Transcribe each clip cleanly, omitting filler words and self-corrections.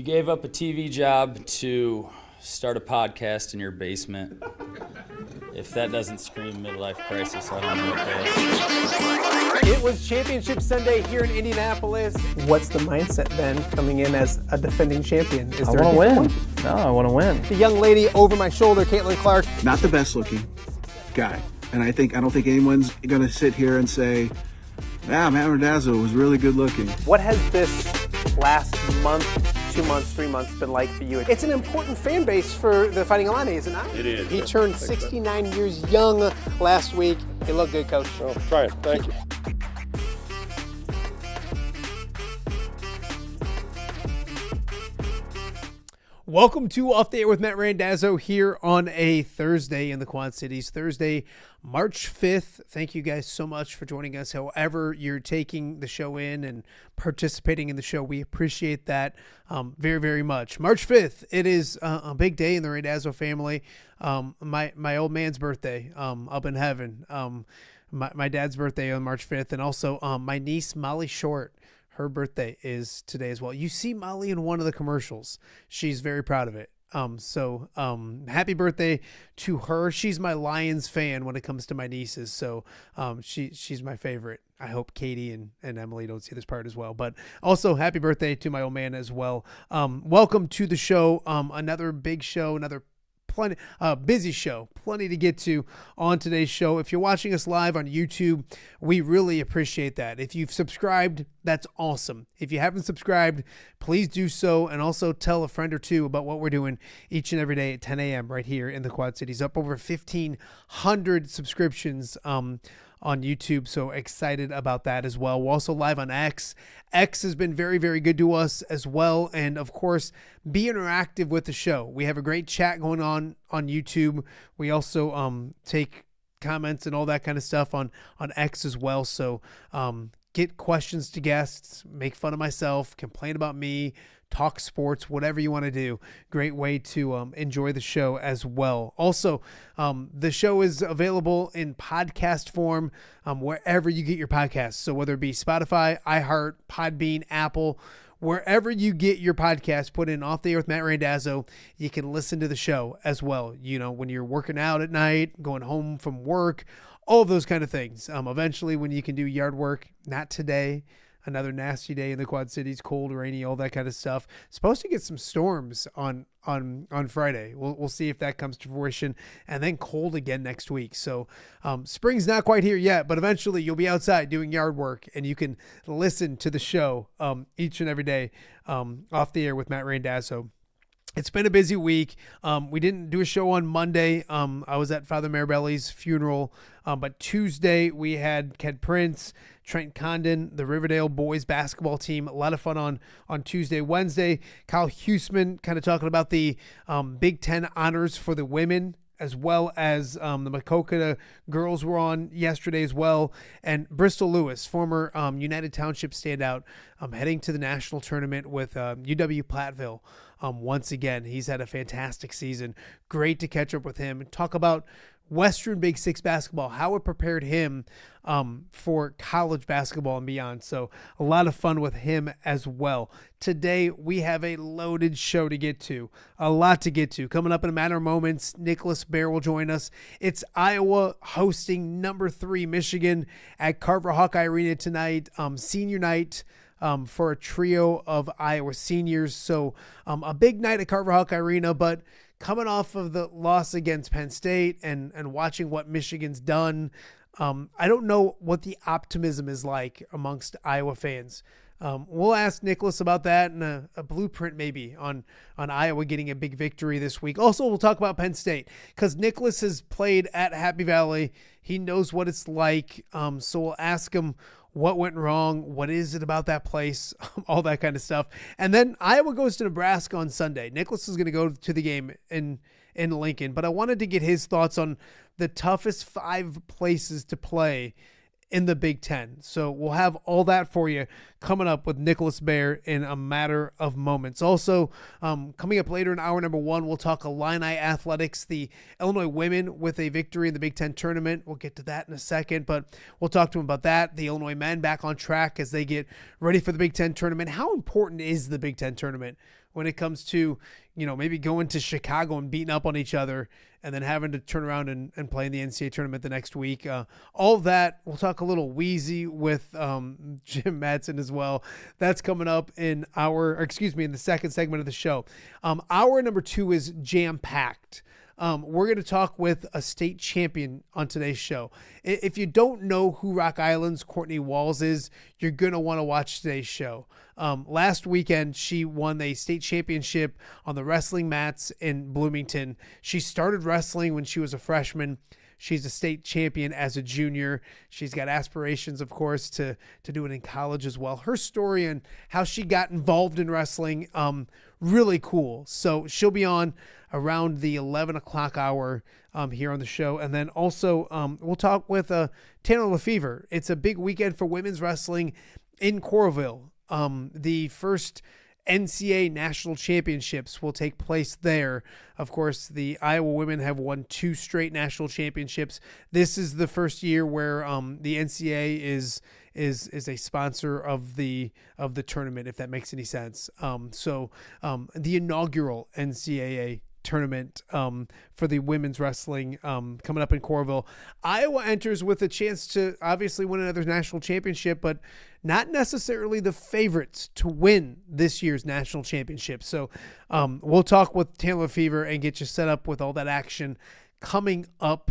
You gave up a TV job to start a podcast in your basement. If that doesn't scream midlife crisis, I don't know what does. It was Championship Sunday here in Indianapolis. What's the mindset then coming in as a defending champion? I want to win. No, I want to win. The young lady over my shoulder, Caitlin Clark. Not the best looking guy. And I don't think anyone's going to sit here and say, Matt Randazzo was really good looking. What has this last month, 2 months, 3 months been like for you? It's an important fan base for the Fighting Illini, is it not? It is. He turned 69 years young last week. He looked good, Coach. Oh, try it. Thank you. Welcome to Off the Air with Matt Randazzo here on a Thursday in the Quad Cities. Thursday, March 5th. Thank you guys so much for joining us. However you're taking the show in and participating in the show, we appreciate that very, very much. March 5th, it is a big day in the Randazzo family. My old man's birthday up in heaven. My dad's birthday on March 5th, and also my niece Molly Short. Her birthday is today as well. You see Molly in one of the commercials. She's very proud of it. Happy birthday to her. She's my Lions fan when it comes to my nieces. So she's my favorite. I hope Katie and Emily don't see this part as well. But also happy birthday to my old man as well. Welcome to the show. Another big show, busy show, plenty to get to on today's show. If you're watching us live on YouTube, we really appreciate that. If you've subscribed, that's awesome. If you haven't subscribed, please do so, and also tell a friend or two about what we're doing each and every day at 10 a.m. right here in the Quad Cities. Up over 1,500 subscriptions on YouTube, so excited about that as well. We're also live on X. X has been very, very good to us as well, and of course, be interactive with the show. We have a great chat going on YouTube. We also take comments and all that kind of stuff on X as well, so get questions to guests, make fun of myself, complain about me, talk sports, whatever you want to do. Great way to enjoy the show as well. Also, the show is available in podcast form wherever you get your podcasts. So whether it be Spotify, iHeart, Podbean, Apple, wherever you get your podcast, put in Off the Air with Matt Randazzo, you can listen to the show as well. You know, when you're working out at night, going home from work, all of those kind of things. Eventually when you can do yard work, not today. Another nasty day in the Quad Cities, cold, rainy, all that kind of stuff. Supposed to get some storms on Friday. We'll see if that comes to fruition, and then cold again next week. So spring's not quite here yet, but eventually you'll be outside doing yard work, and you can listen to the show each and every day off the air with Matt Randazzo. It's been a busy week. We didn't do a show on Monday. I was at Father Marabelli's funeral. But Tuesday we had Ked Prince, Trent Condon, the Riverdale boys basketball team. A lot of fun on Tuesday. Wednesday, Kyle Huseman kind of talking about the Big Ten honors for the women, as well as the Makokata girls were on yesterday as well. And Bristol Lewis, former United Township standout, heading to the national tournament with UW Platteville. Once again, he's had a fantastic season. Great to catch up with him and talk about Western Big Six basketball, how it prepared him for college basketball and beyond. So a lot of fun with him as well. Today, we have a loaded show to get to, a lot to get to. Coming up in a matter of moments, Nicholas Baer will join us. It's Iowa hosting number 3 Michigan at Carver Hawkeye Arena tonight, senior night. For a trio of Iowa seniors. So a big night at Carver Hawkeye Arena, but coming off of the loss against Penn State and watching what Michigan's done, I don't know what the optimism is like amongst Iowa fans. We'll ask Nicholas about that and a blueprint maybe on Iowa getting a big victory this week. Also, we'll talk about Penn State because Nicholas has played at Happy Valley. He knows what it's like. So we'll ask him what went wrong, what is it about that place, all that kind of stuff. And then Iowa goes to Nebraska on Sunday. Nicholas is going to go to the game in Lincoln, but I wanted to get his thoughts on the toughest 5 places to play in the Big Ten. So we'll have all that for you coming up with Nicholas Baer in a matter of moments. Also, coming up later in hour number 1, we'll talk Illini athletics, the Illinois women with a victory in the Big Ten tournament. We'll get to that in a second, but we'll talk to them about that. The Illinois men back on track as they get ready for the Big Ten tournament. How important is the Big Ten tournament when it comes to, maybe going to Chicago and beating up on each other and then having to turn around and play in the NCAA tournament the next week? All of that. We'll talk a little wheezy with Jim Mattson as well. That's coming up in the second segment of the show. Hour number 2 is jam-packed. We're going to talk with a state champion on today's show. If you don't know who Rock Island's Courtney Walls is, you're going to want to watch today's show. Last weekend, she won the state championship on the wrestling mats in Bloomington. She started wrestling when she was a freshman. She's a state champion as a junior. She's got aspirations, of course, to do it in college as well. Her story and how she got involved in wrestling, really cool. So she'll be on around the 11 o'clock hour here on the show. And then also we'll talk with Tanner Lafever. It's a big weekend for women's wrestling in Coralville. The first NCAA National Championships will take place there. Of course, the Iowa women have won 2 straight national championships. This is the first year where the NCAA is a sponsor of the tournament, if that makes any sense. So the inaugural NCAA tournament for the women's wrestling coming up in Coralville. Iowa enters with a chance to obviously win another national championship, but not necessarily the favorites to win this year's national championship. So we'll talk with Taylor Fever and get you set up with all that action coming up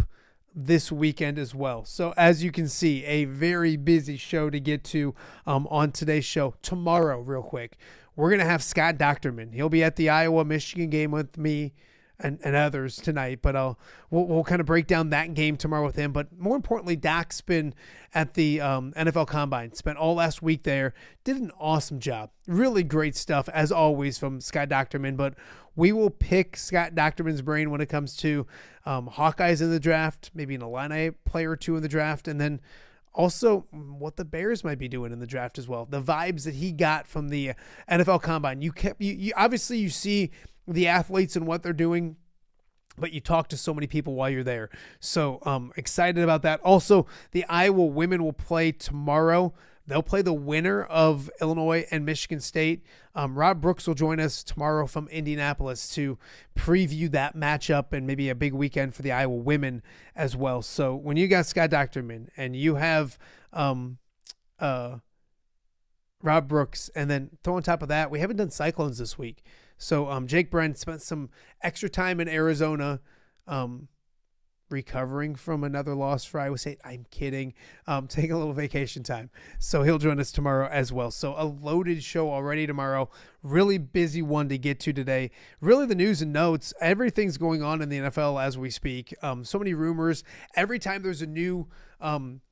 this weekend as well. So as you can see, a very busy show to get to on today's show. Tomorrow, real quick, we're going to have Scott Docterman. He'll be at the Iowa-Michigan game with me and others tonight, but we'll kind of break down that game tomorrow with him. But more importantly, Doc's been at the NFL Combine, spent all last week there, did an awesome job. Really great stuff, as always, from Scott Docterman. But we will pick Scott Docterman's brain when it comes to Hawkeyes in the draft, maybe an Illini player or 2 in the draft, and then also what the Bears might be doing in the draft as well. The vibes that he got from the NFL Combine. You obviously you see the athletes and what they're doing, but you talk to so many people while you're there. So excited about that. Also, the Iowa women will play tomorrow. They'll play the winner of Illinois and Michigan State. Rob Brooks will join us tomorrow from Indianapolis to preview that matchup and maybe a big weekend for the Iowa women as well. So when you got Scott Docterman and you have Rob Brooks, and then throw on top of that, we haven't done Cyclones this week. So Jake Brent spent some extra time in Arizona recovering from another loss for Iowa State. I'm kidding. Taking a little vacation time. So he'll join us tomorrow as well. So a loaded show already tomorrow. Really busy one to get to today. Really the news and notes. Everything's going on in the NFL as we speak. So many rumors. Every time there's a new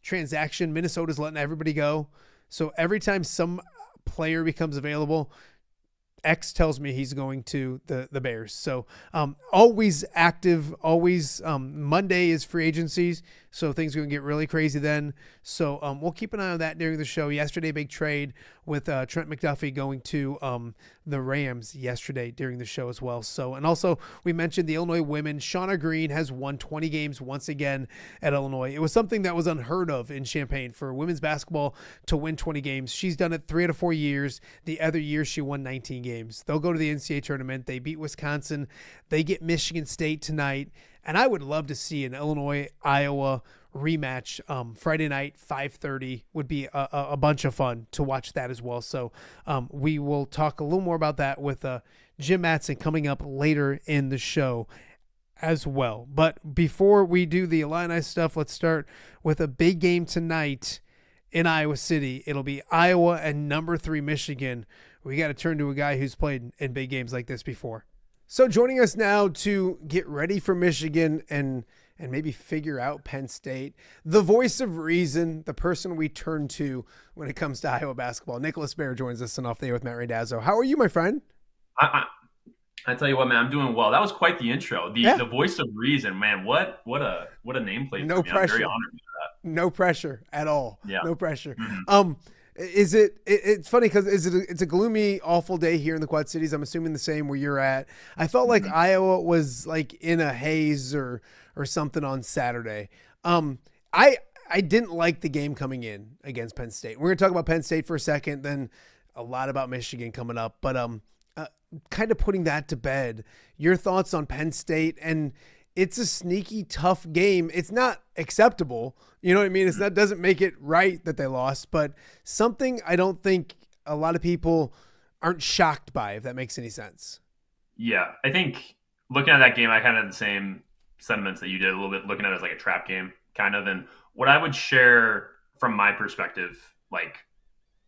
transaction, Minnesota's letting everybody go. So every time some player becomes available, X tells me he's going to the Bears. So always active, always Monday is free agencies. So things are going to get really crazy then. So we'll keep an eye on that during the show. Yesterday, big trade with Trent McDuffie going to the Rams yesterday during the show as well. So, and also we mentioned the Illinois women. Shauna Green has won 20 games once again at Illinois. It was something that was unheard of in Champaign for women's basketball to win 20 games. She's done it 3 out of 4 years. The other year she won 19 games. They'll go to the NCAA tournament. They beat Wisconsin. They get Michigan State tonight. And I would love to see an Illinois-Iowa rematch Friday night, 5:30 would be a bunch of fun to watch that as well. So we will talk a little more about that with Jim Mattson coming up later in the show as well. But before we do the Illini stuff, let's start with a big game tonight in Iowa City. It'll be Iowa and number 3 Michigan. We got to turn to a guy who's played in big games like this before. So joining us now to get ready for Michigan and maybe figure out Penn State, the voice of reason, the person we turn to when it comes to Iowa basketball, Nicholas Baer joins us on Off the Air with Matt Randazzo. How are you, my friend? I tell you what, man, I'm doing well. That was quite the intro. The voice of reason, man. What a nameplate. No for me. pressure. I'm very honored for no pressure at all. Yeah. No pressure. Mm-hmm. It's funny because it's a gloomy, awful day here in the Quad Cities. I'm assuming the same where you're at. I felt like Iowa was like in a haze or something on Saturday. I didn't like the game coming in against Penn State. We're going to talk about Penn State for a second, then a lot about Michigan coming up. But kind of putting that to bed, your thoughts on Penn State. And it's a sneaky, tough game. It's not acceptable. You know what I mean? It's not, doesn't make it right that they lost, but something I don't think a lot of people aren't shocked by, if that makes any sense. Yeah, I think looking at that game, I kind of had the same sentiments that you did, a little bit looking at it as like a trap game kind of. And what I would share from my perspective, like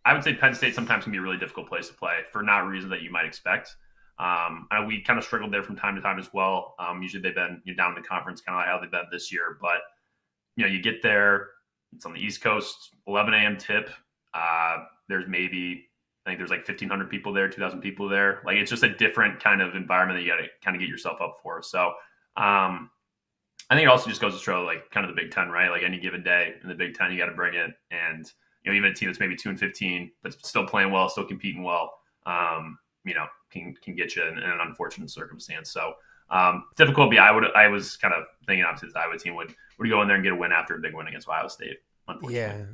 I would say Penn State sometimes can be a really difficult place to play for not reasons that you might expect. And we kind of struggled there from time to time as well. Usually they've been down in the conference, kind of like how they've been this year. But, you get there, it's on the East Coast, 11 a.m. tip. There's I think there's like 1,500 people there, 2,000 people there. Like it's just a different kind of environment that you got to kind of get yourself up for. So I think it also just goes to show like kind of the Big Ten, right? Like any given day in the Big Ten, you got to bring it. And, even a team that's maybe 2-15, but still playing well, still competing well, can get you in an unfortunate circumstance. So difficult. But I was kind of thinking opposite. The Iowa team would go in there and get a win after a big win against Ohio State. Yeah.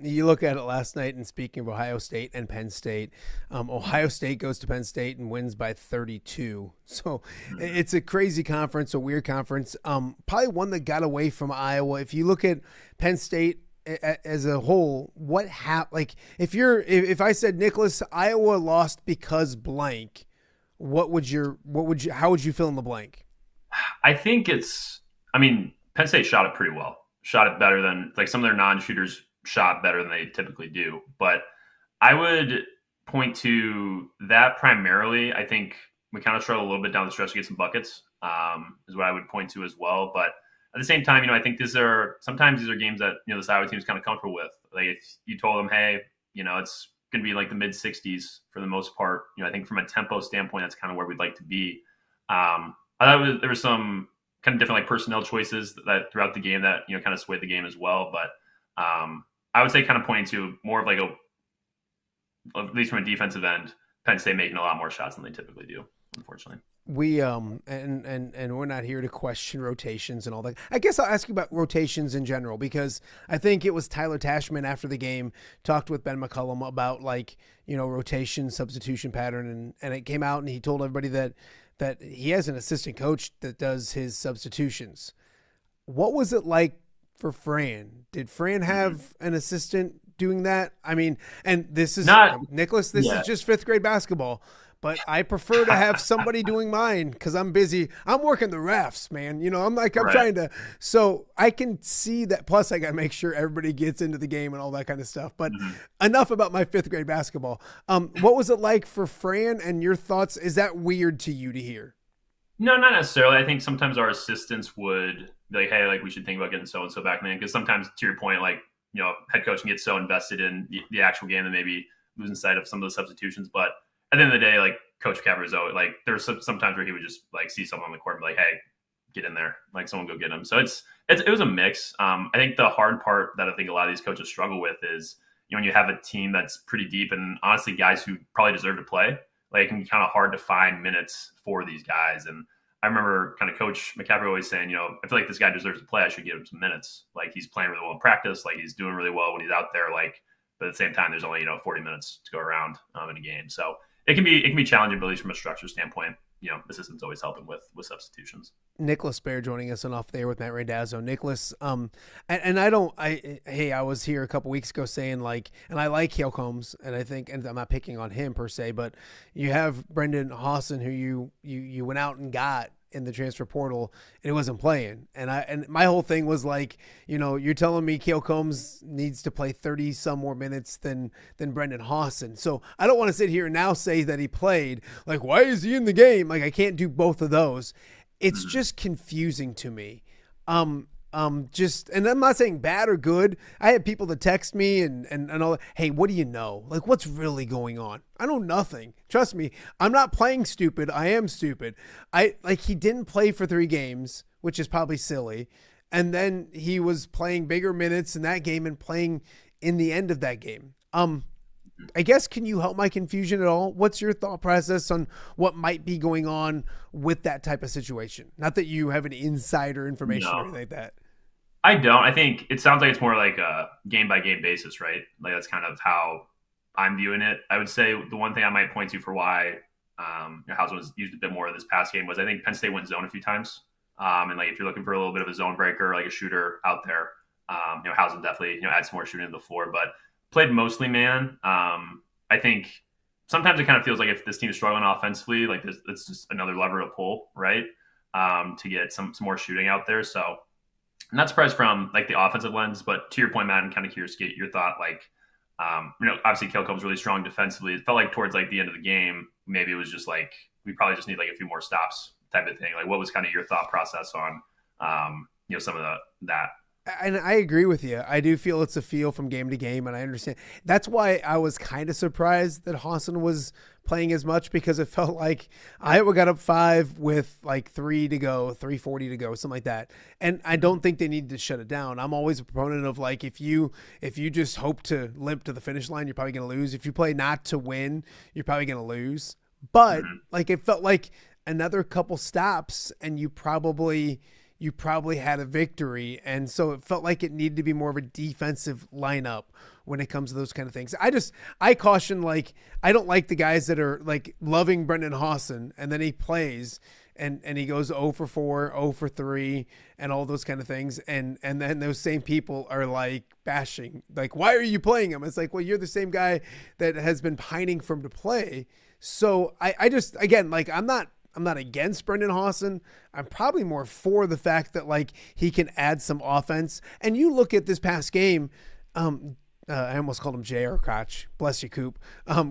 You look at it last night, and speaking of Ohio State and Penn State, Ohio State goes to Penn State and wins by 32. So it's a crazy conference, a weird conference. Probably one that got away from Iowa. If you look at Penn State as a whole, what happened? Like if I said, Nicholas, Iowa lost because blank, how would you fill in the blank? I think Penn State shot it pretty well. Shot it better than like some of their non-shooters shot better than they typically do. But I would point to that primarily. I think we kind of struggled a little bit down the stretch to get some buckets, is what I would point to as well. But at the same time, I think sometimes these are games that, this Iowa team is kind of comfortable with. Like if you told them, hey, it's going to be like the mid 60s for the most part. I think from a tempo standpoint, that's kind of where we'd like to be. I thought there was some kind of different like personnel choices that throughout the game that, kind of swayed the game as well. But I would say kind of pointing to more of like at least from a defensive end, Penn State making a lot more shots than they typically do, unfortunately. We and we're not here to question rotations and all that. I guess I'll ask you about rotations in general, because I think it was Tyler Tashman after the game talked with Ben McCullum about rotation, substitution pattern, and it came out and he told everybody that he has an assistant coach that does his substitutions. What was it like for Fran? Did Fran have an assistant doing that? I mean, and this is Nicholas, this is just fifth grade basketball. But I prefer to have somebody doing mine because I'm busy. I'm working the refs, man. I'm trying to. So I can see that. Plus, I got to make sure everybody gets into the game and all that kind of stuff. But enough about my fifth grade basketball. What was it like for Fran, and your thoughts? Is that weird to you to hear? No, not necessarily. I think sometimes our assistants would be like, hey, like we should think about getting so and so back in, because sometimes, to your point, like head coach can get so invested in the actual game that maybe losing sight of some of the substitutions, but at the end of the day, like Coach Cavarazzo, like there's sometimes where he would just like see someone on the court and be like, hey, get in there. Like someone go get him. So it was a mix. I think the hard part that I think a lot of these coaches struggle with is, when you have a team that's pretty deep and honestly guys who probably deserve to play, like it can be kind of hard to find minutes for these guys. And I remember kind of Coach McCaffrey always saying, I feel like this guy deserves to play. I should give him some minutes. Like he's playing really well in practice. Like he's doing really well when he's out there. Like, but at the same time, there's only, 40 minutes to go around in a game. So it can be challenging, but at least from a structure standpoint, assistants always helping with substitutions. Nicholas Baer joining us on Off the Air with Matt Randazzo. Nicholas, and I was here a couple weeks ago saying like, and I like Cale Combs, and I think, and I'm not picking on him per se, but you have Brendan Hawson, who you went out and got in the transfer portal, and he wasn't playing. And my whole thing was like, you're telling me Cale Combs needs to play 30 some more minutes than Brendan Hawson. So I don't want to sit here and now say that he played. Like, why is he in the game? Like, I can't do both of those. It's just confusing to me. And I'm not saying bad or good. I had people that text me and all, hey, what do you know? Like, what's really going on? I know nothing. Trust me. I'm not playing stupid. I am stupid. He didn't play for 3 games, which is probably silly. and then he was playing bigger minutes in that game and playing in the end of that game. I guess, can you help my confusion at all? What's your thought process on what might be going on with that type of situation? Not that you have any insider information or anything like that. I don't. I think it sounds like it's more like a game by game basis, right? Like that's kind of how I'm viewing it. I would say the one thing I might point to for why Hausen was used a bit more this past game was I think Penn State went zone a few times. And like if you're looking for a little bit of a zone breaker, like a shooter out there, Hausen definitely adds more shooting to the floor, but played mostly man. I think sometimes it kind of feels like if this team is struggling offensively, like it's just another lever to pull, right? To get some more shooting out there. So I'm not surprised from like the offensive lens, but to your point, Matt, I'm kind of curious to get your thought. Like, obviously Kilcomb's really strong defensively. It felt like towards like the end of the game, maybe it was just like we probably just need like a few more stops type of thing. Like, what was kind of your thought process on some of that? And I agree with you. I do feel it's a feel from game to game, and I understand. That's why I was kind of surprised that Hausen was playing as much, because it felt like Iowa got up 5 with like 3 to go, 3:40 to go, something like that. And I don't think they need to shut it down. I'm always a proponent of like if you just hope to limp to the finish line, you're probably going to lose. If you play not to win, you're probably going to lose. But like it felt like another couple stops and you probably had a victory. And so it felt like it needed to be more of a defensive lineup when it comes to those kind of things. I caution, like, I don't like the guys that are like loving Brendan Hausen and then he plays and he goes 0 for 4, 0 for 3 and all those kind of things. And then those same people are like bashing, like, why are you playing him? It's like, well, you're the same guy that has been pining for him to play. So I just, again, like, I'm not against Brendan Hausen. I'm probably more for the fact that like he can add some offense. And you look at this past game, I almost called him J.R. Koch. Bless you, Coop.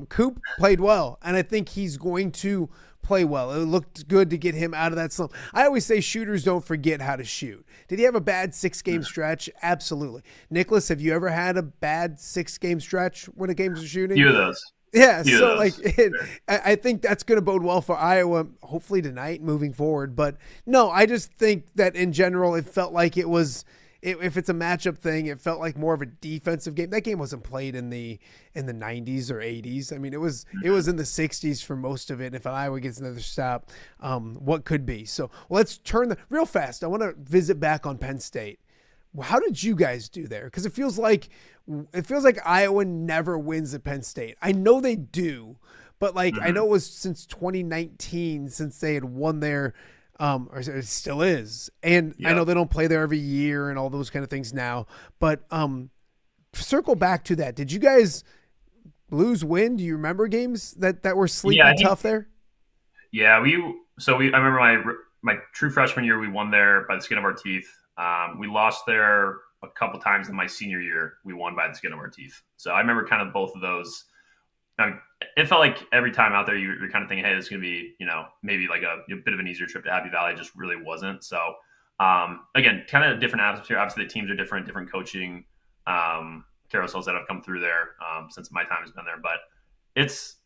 Coop played well, and I think he's going to play well. It looked good to get him out of that slump. I always say shooters don't forget how to shoot. Did he have a bad 6-game stretch? Absolutely. Nicholas, have you ever had a bad 6-game stretch when it came to shooting? Few of those. Yeah, so like I think that's going to bode well for Iowa, hopefully tonight, moving forward. But no, I just think that in general, it felt like it was. If it's a matchup thing, it felt like more of a defensive game. That game wasn't played in the 90s or 80s. I mean, it was in the 60s for most of it. If Iowa gets another stop, what could be? So let's turn real fast. I want to visit back on Penn State. How did you guys do there? Because it feels like Iowa never wins at Penn State. I know they do, but like I know it was since 2019 since they had won there, or it still is. And I know they don't play there every year and all those kind of things now. But circle back to that. Did you guys lose, win? Do you remember games that were sleeping tough there? Yeah, I remember my true freshman year, we won there by the skin of our teeth. We lost there a couple times in my senior year. We won by the skin of our teeth. So I remember kind of both of those. It felt like every time out there, you're kind of thinking, hey, this is going to be, maybe like a bit of an easier trip to Happy Valley. It just really wasn't. So, again, kind of different atmosphere. Obviously, the teams are different coaching carousels that have come through there since my time has been there. But it's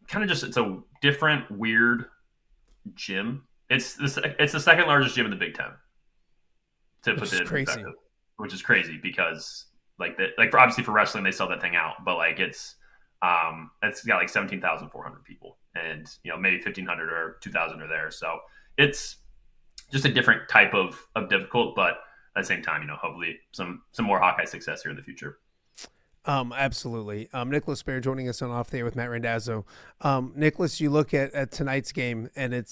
kind of it's a different, weird gym. It's the second largest gym in the Big Ten. To put it in perspective, which is crazy because obviously for wrestling, they sell that thing out, but like it's got like 17,400 people and, maybe 1,500 or 2,000 are there. So it's just a different type of difficult, but at the same time, hopefully some more Hawkeye success here in the future. Absolutely. Nicholas Baer joining us on Off the Air with Matt Randazzo. Nicholas, you look at tonight's game and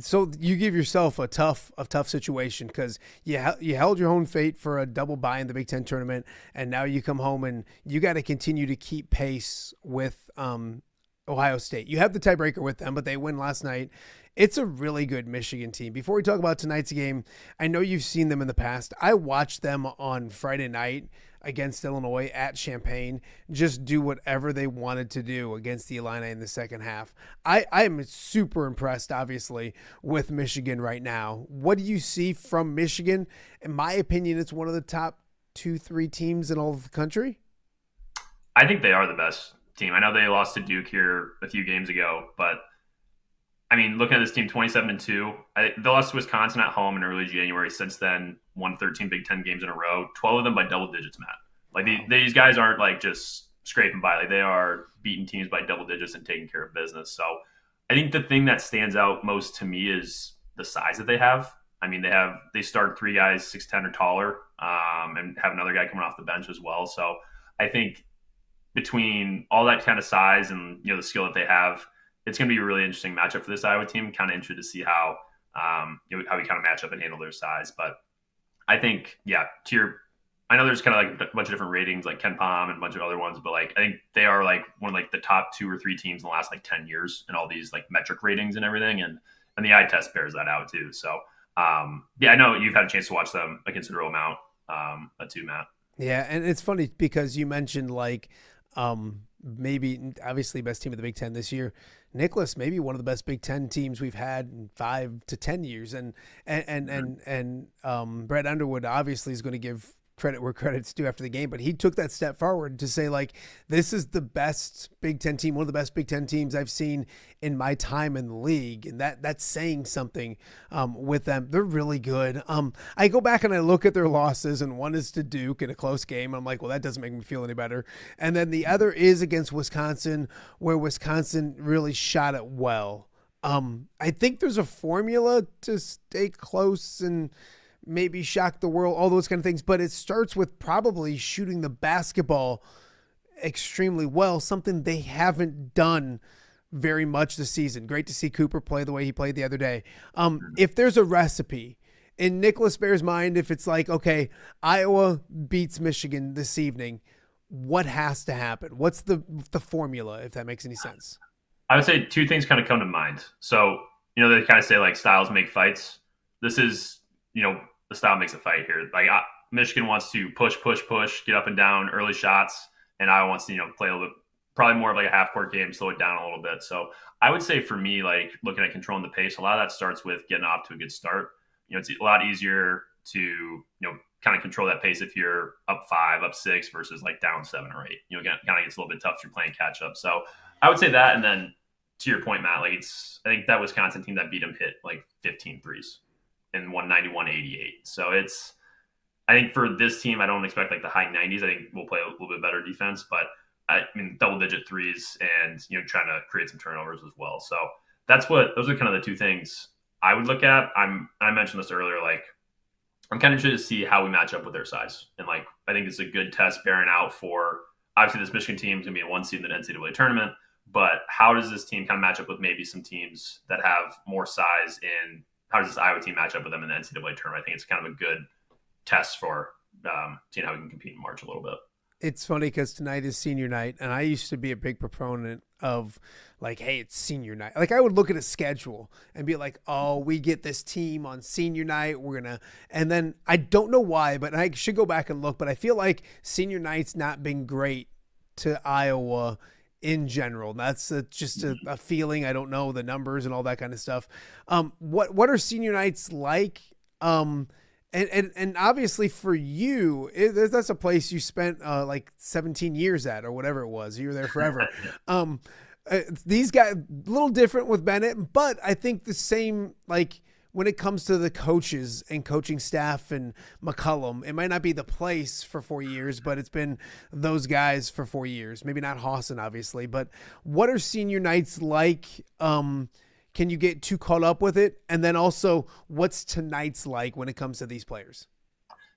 so you give yourself a tough situation because you held your own fate for a double bye in the Big Ten tournament, and now you come home and you got to continue to keep pace with Ohio State. You have the tiebreaker with them, but they win last night. It's a really good Michigan team. Before we talk about tonight's game, I know you've seen them in the past. I watched them on Friday night against Illinois at Champaign just do whatever they wanted to do against the Illini in the second half. I am super impressed, obviously, with Michigan right now. What do you see from Michigan? In my opinion, it's one of the top 2-3 teams in all of the country. I think they are the best team. I know they lost to Duke here a few games ago, but I mean, looking at this team, 27-2, they lost to Wisconsin at home in early January. Since then, won 13 Big Ten games in a row, 12 of them by double digits, Matt. Like these guys aren't like just scraping by. Like they are beating teams by double digits and taking care of business. So I think the thing that stands out most to me is the size that they have. I mean, they start 3 guys 6'10" or taller, and have another guy coming off the bench as well. So I think between all that kind of size and the skill that they have, it's going to be a really interesting matchup for this Iowa team. Kind of interested to see how how we kind of match up and handle their size. But I think, I know there's kind of like a bunch of different ratings, like Ken Pom and a bunch of other ones, but like I think they are like one of like the top 2 or 3 teams in the last like 10 years in all these like metric ratings and everything, and the eye test bears that out too. So I know you've had a chance to watch them a considerable amount too, Matt. Yeah, and it's funny because you mentioned like maybe obviously best team of the Big Ten this year. Nicholas, maybe one of the best Big Ten teams we've had in 5 to 10 years, and Brett Underwood obviously is going to give credit where credit's due after the game, but he took that step forward to say like, this is the best Big Ten team, one of the best Big Ten teams I've seen in my time in the league. And that's saying something with them. They're really good. I go back and I look at their losses, and one is to Duke in a close game. I'm like, well, that doesn't make me feel any better. And then the other is against Wisconsin, where Wisconsin really shot it well. I think there's a formula to stay close and maybe shock the world, all those kind of things. But it starts with probably shooting the basketball extremely well, something they haven't done very much this season. Great to see Cooper play the way he played the other day. If there's a recipe in Nicholas Baer's mind, if it's like, okay, Iowa beats Michigan this evening, what has to happen? What's the formula, if that makes any sense? I would say 2 things kind of come to mind. So, they kind of say like styles make fights. This is, the style makes a fight here. Like Michigan wants to push, get up and down, early shots, and Iowa wants to, play a little bit, probably more of like a half court game, slow it down a little bit. So I would say for me, like looking at controlling the pace, a lot of that starts with getting off to a good start. It's a lot easier to, kind of control that pace if you're up 5, up 6 versus like down 7 or 8. Kind of gets a little bit tough if you're playing catch up. So I would say that, and then to your point, Matt, like I think that Wisconsin team that beat them hit like 15 threes and 191-88. So I think for this team, I don't expect like the high 90s. I think we'll play a little bit better defense, but I mean, double-digit threes and, trying to create some turnovers as well. So those are kind of the 2 things I would look at. I mentioned this earlier, like I'm kind of interested to see how we match up with their size. And like, I think it's a good test bearing out for, obviously this Michigan team is going to be a 1 seed in the NCAA tournament, but how does this team kind of match up with maybe some teams that have more size, and how does this Iowa team match up with them in the NCAA tournament? I think it's kind of a good test for seeing how we can compete in March a little bit. It's funny because tonight is senior night, and I used to be a big proponent of like, hey, it's senior night. Like I would look at a schedule and be like, oh, we get this team on senior night. And then I don't know why, but I should go back and look, but I feel like senior night's not been great to Iowa in general. That's just a feeling. I don't know the numbers and all that kind of stuff. What are senior nights like? And obviously for you, that's a place you spent like 17 years at or whatever it was. You were there forever. These guys, a little different with Bennett, but I think the same, like when it comes to the coaches and coaching staff and McCullum, it might not be the place for 4 years, but it's been those guys for 4 years. Maybe not Hawson, obviously, but what are senior nights like? Can you get too caught up with it? And then also, what's tonight's like when it comes to these players?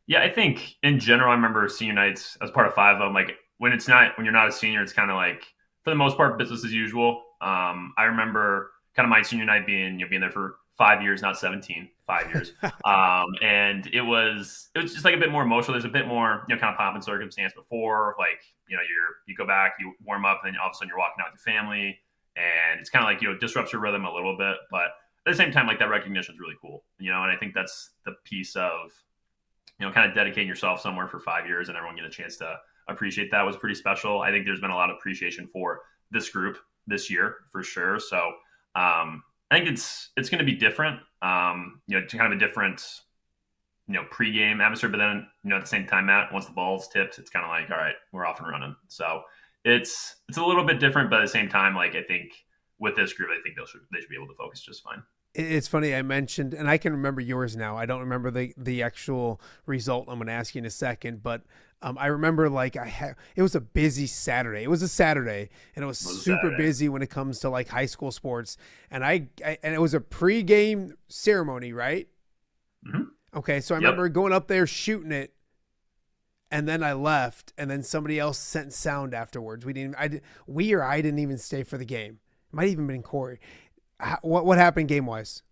Yeah, I think in general, I remember senior nights as part of 5 of them. Like when you're not a senior, it's kind of like for the most part business as usual. I remember kind of my senior night being there for 5 years, not 17, 5 years. And it was just like a bit more emotional. There's a bit more, kind of pomp and circumstance before, like, you go back, you warm up, and then all of a sudden you're walking out with your family, and it's kind of like, disrupts your rhythm a little bit, but at the same time, like that recognition is really cool, and I think that's the piece of, kind of dedicating yourself somewhere for 5 years and everyone get a chance to appreciate that was pretty special. I think there's been a lot of appreciation for this group this year for sure. So, I think it's going to be different, to kind of a different, pregame atmosphere. But then, at the same time, Matt, once the ball's tipped, it's kind of like, all right, we're off and running. So it's a little bit different, but at the same time, like I think with this group, I think they should be able to focus just fine. It's funny, I mentioned, and I can remember yours now. I don't remember the actual result. I'm going to ask you in a second, but I remember it was a busy Saturday. It was a Saturday, and it was super busy when it comes to like high school sports. And and it was a pregame ceremony, right? Mm-hmm. Okay, so I remember going up there shooting it, and then I left, and then somebody else sent sound afterwards. I didn't even stay for the game. It might have even been Corey. What happened game-wise?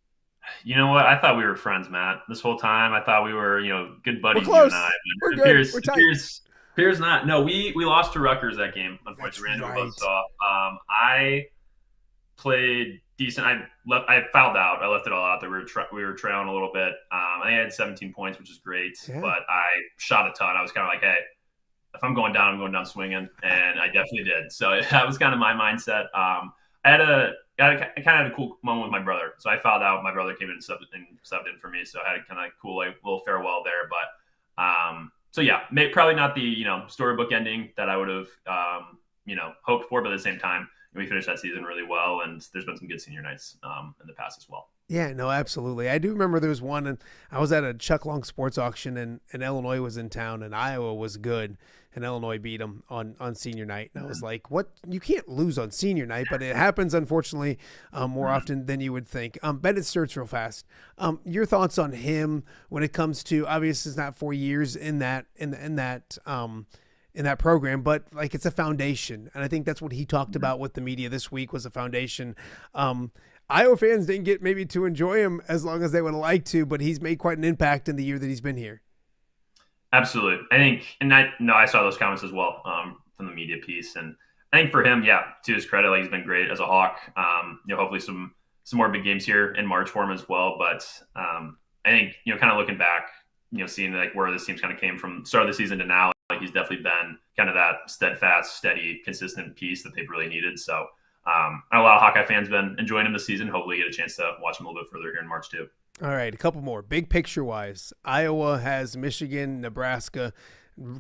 You know what? I thought we were friends, Matt. This whole time, I thought we were, good buddies. We're close. You and I. We're good. We're tight. Appears not. No, we lost to Rutgers that game. Unfortunately, ran into a buzzsaw. I played decent. I fouled out. I left it all out there. We were trailing a little bit. I think I had 17 points, which is great. Yeah. But I shot a ton. I was kind of like, hey, if I'm going down, I'm going down swinging, and I definitely did. So that was kind of my mindset. I kind of had a cool moment with my brother. So I fouled out. My brother came in and subbed in for me. So I had kind of cool little farewell there. But so yeah, probably not the storybook ending that I would have hoped for, but at the same time, we finished that season really well, and there's been some good senior nights in the past as well. Yeah, no, absolutely. I do remember there was one, and I was at a Chuck Long sports auction, and Illinois was in town, and Iowa was good, and Illinois beat them on senior night. And I was like, what? You can't lose on senior night, but it happens, unfortunately, more often than you would think. Bennett Sturtz, real fast. Your thoughts on him when it comes to, obviously it's not 4 years in that program, but like it's a foundation. And I think that's what he talked about with the media this week was a foundation. Iowa fans didn't get maybe to enjoy him as long as they would have liked to, but he's made quite an impact in the year that he's been here. Absolutely. I think, and I saw those comments as well from the media piece. And I think for him, to his credit, he's been great as a Hawk. Hopefully some more big games here in March for him as well. But I think, kind of looking back, seeing like where this team's kind of came from start of the season to now, like he's definitely been kind of that steadfast, steady, consistent piece that they've really needed. So a lot of Hawkeye fans been enjoying him this season. Hopefully get a chance to watch him a little bit further here in March too. All right, a couple more. Big picture wise, Iowa has Michigan, Nebraska,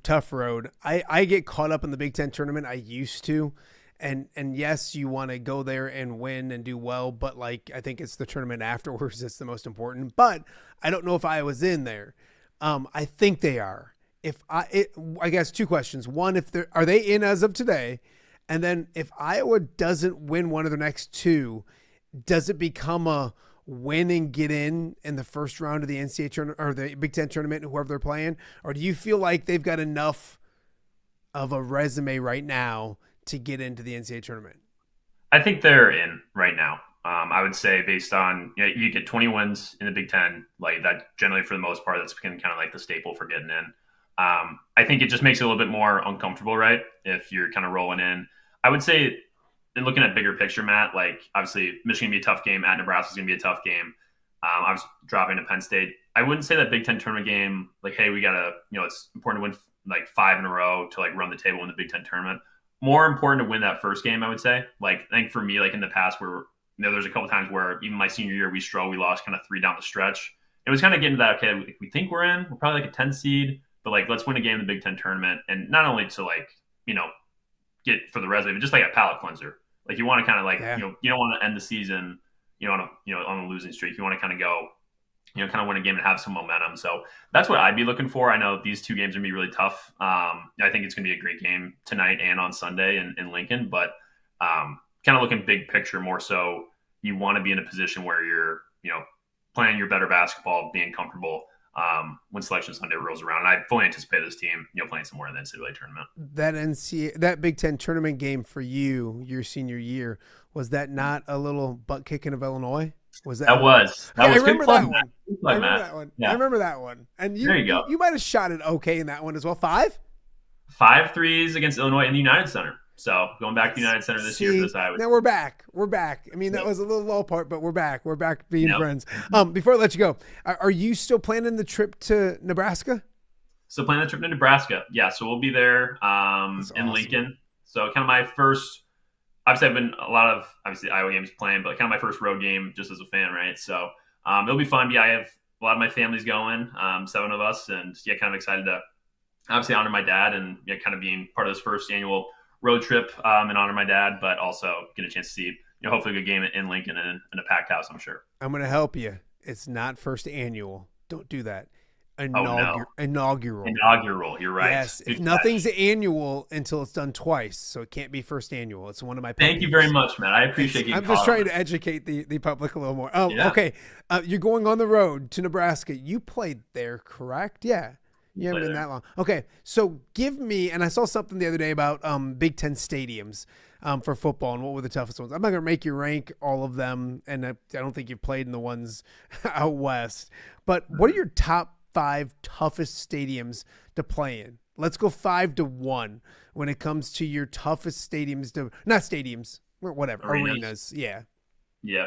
tough road. I get caught up in the Big Ten tournament. I used to. And yes, you want to go there and win and do well, but like I think it's the tournament afterwards that's the most important. But I don't know if Iowa's in there. I think they are. I guess two questions. One, are they in as of today? And then if Iowa doesn't win one of the next two, does it become a win and get in the first round of the NCAA tournament or the Big Ten tournament, whoever they're playing? Or do you feel like they've got enough of a resume right now to get into the NCAA tournament? I think they're in right now. I would say based on, you get 20 wins in the Big Ten, like that generally for the most part, that's been kind of like the staple for getting in. I think it just makes it a little bit more uncomfortable, right? If you're kind of rolling in. I would say, in looking at bigger picture, Matt, like obviously Michigan be a tough game, at Nebraska's going to be a tough game. I was dropping to Penn State. I wouldn't say that Big Ten tournament game, like, hey, we got to, it's important to win like 5 in a row to like run the table in the Big Ten tournament. More important to win that first game, I would say. Like, I think for me, like in the past where, there's a couple times where even my senior year, we struggled, we lost kind of 3 down the stretch. It was kind of getting to that, okay, we think we're in, we're probably like a 10 seed, but like, let's win a game in the Big Ten tournament. And not only to like, get for the resume, but just like a palate cleanser. Like you want to kind of like, you don't want to end the season, on a losing streak. You want to kind of go, kind of win a game and have some momentum. So that's what I'd be looking for. I know these 2 games are going to be really tough. I think it's going to be a great game tonight and on Sunday in Lincoln, but kind of looking big picture more so you want to be in a position where you're, playing your better basketball, being comfortable when Selection Sunday rolls around. And I fully anticipate this team, playing somewhere in the NCAA tournament. That Big Ten tournament game for you, your senior year, was that not a little butt kicking of Illinois? That was I remember that one. I remember that one. Yeah. I remember that one. And there you go. You might have shot it okay in that one as well. 5 threes against Illinois in the United Center. So going back to the United Center this year for this Iowa. Now we're back. I mean, that was a little low part, but we're back. We're back being friends. Before I let you go, are you still planning the trip to Nebraska? Still planning the trip to Nebraska. Yeah, so we'll be there in Lincoln. So kind of my first, obviously I've been a lot of Iowa games playing, but kind of my first road game just as a fan, right? So it'll be fun. Yeah, I have a lot of my family's going, 7 of us, and kind of excited to obviously honor my dad and kind of being part of this first annual road trip and honor my dad, but also get a chance to see hopefully a good game in Lincoln and in a packed house, I'm sure. I'm going to help you. It's not first annual. Don't do that. No. Inaugural. Inaugural. You're right. Yes. Good Nothing's catch. annual until it's done twice, so it can't be first annual. It's one of my. Thank you very much, Matt. I appreciate you. I'm just trying to educate the public a little more. Yeah. Okay. You're going on the road to Nebraska. You played there, correct? Yeah. You haven't been that long. Okay. So give me, and I saw something the other day about Big Ten stadiums for football and what were the toughest ones. I'm not going to make you rank all of them, and I don't think you've played in the ones out west. But what are your top 5 toughest stadiums to play in? Let's go 5-1 when it comes to your toughest stadiums not stadiums, whatever, arenas. Yeah. Yeah.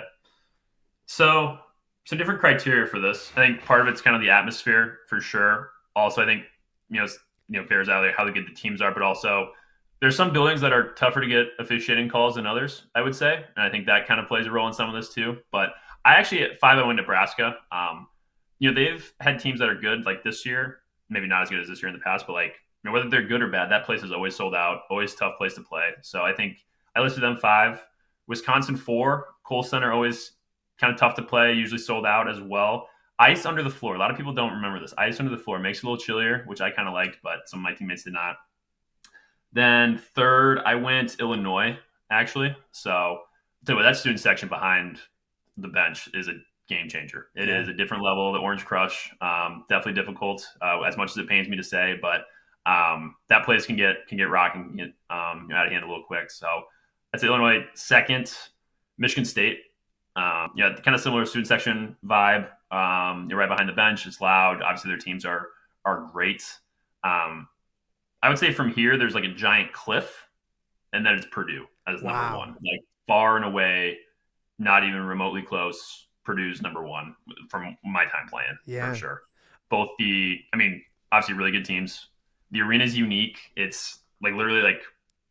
So some different criteria for this. I think part of it's kind of the atmosphere for sure. Also, I think, bears out there how good the teams are, but also there's some buildings that are tougher to get officiating calls than others, I would say. And I think that kind of plays a role in some of this too. But I actually, at 5-0 Nebraska, they've had teams that are good like this year, maybe not as good as this year in the past, but whether they're good or bad, that place is always sold out, always a tough place to play. So I think I listed them 5. Wisconsin 4, Kohl Center, always kind of tough to play, usually sold out as well. Ice under the floor. A lot of people don't remember this. Ice under the floor makes it a little chillier, which I kind of liked, but some of my teammates did not. Then 3rd, I went Illinois, actually. So that student section behind the bench is a game changer. It is a different level. The Orange Crush, definitely difficult, as much as it pains me to say, but that place can get rocking, get out of hand a little quick. So that's Illinois. 2nd, Michigan State. Kind of similar student section vibe. You're right behind the bench. It's loud. Obviously, their teams are great. I would say from here, there's like a giant cliff, and then it's Purdue as number 1. Like far and away, not even remotely close. Purdue's number 1 from my time playing, for sure. Both obviously really good teams. The arena's unique. It's literally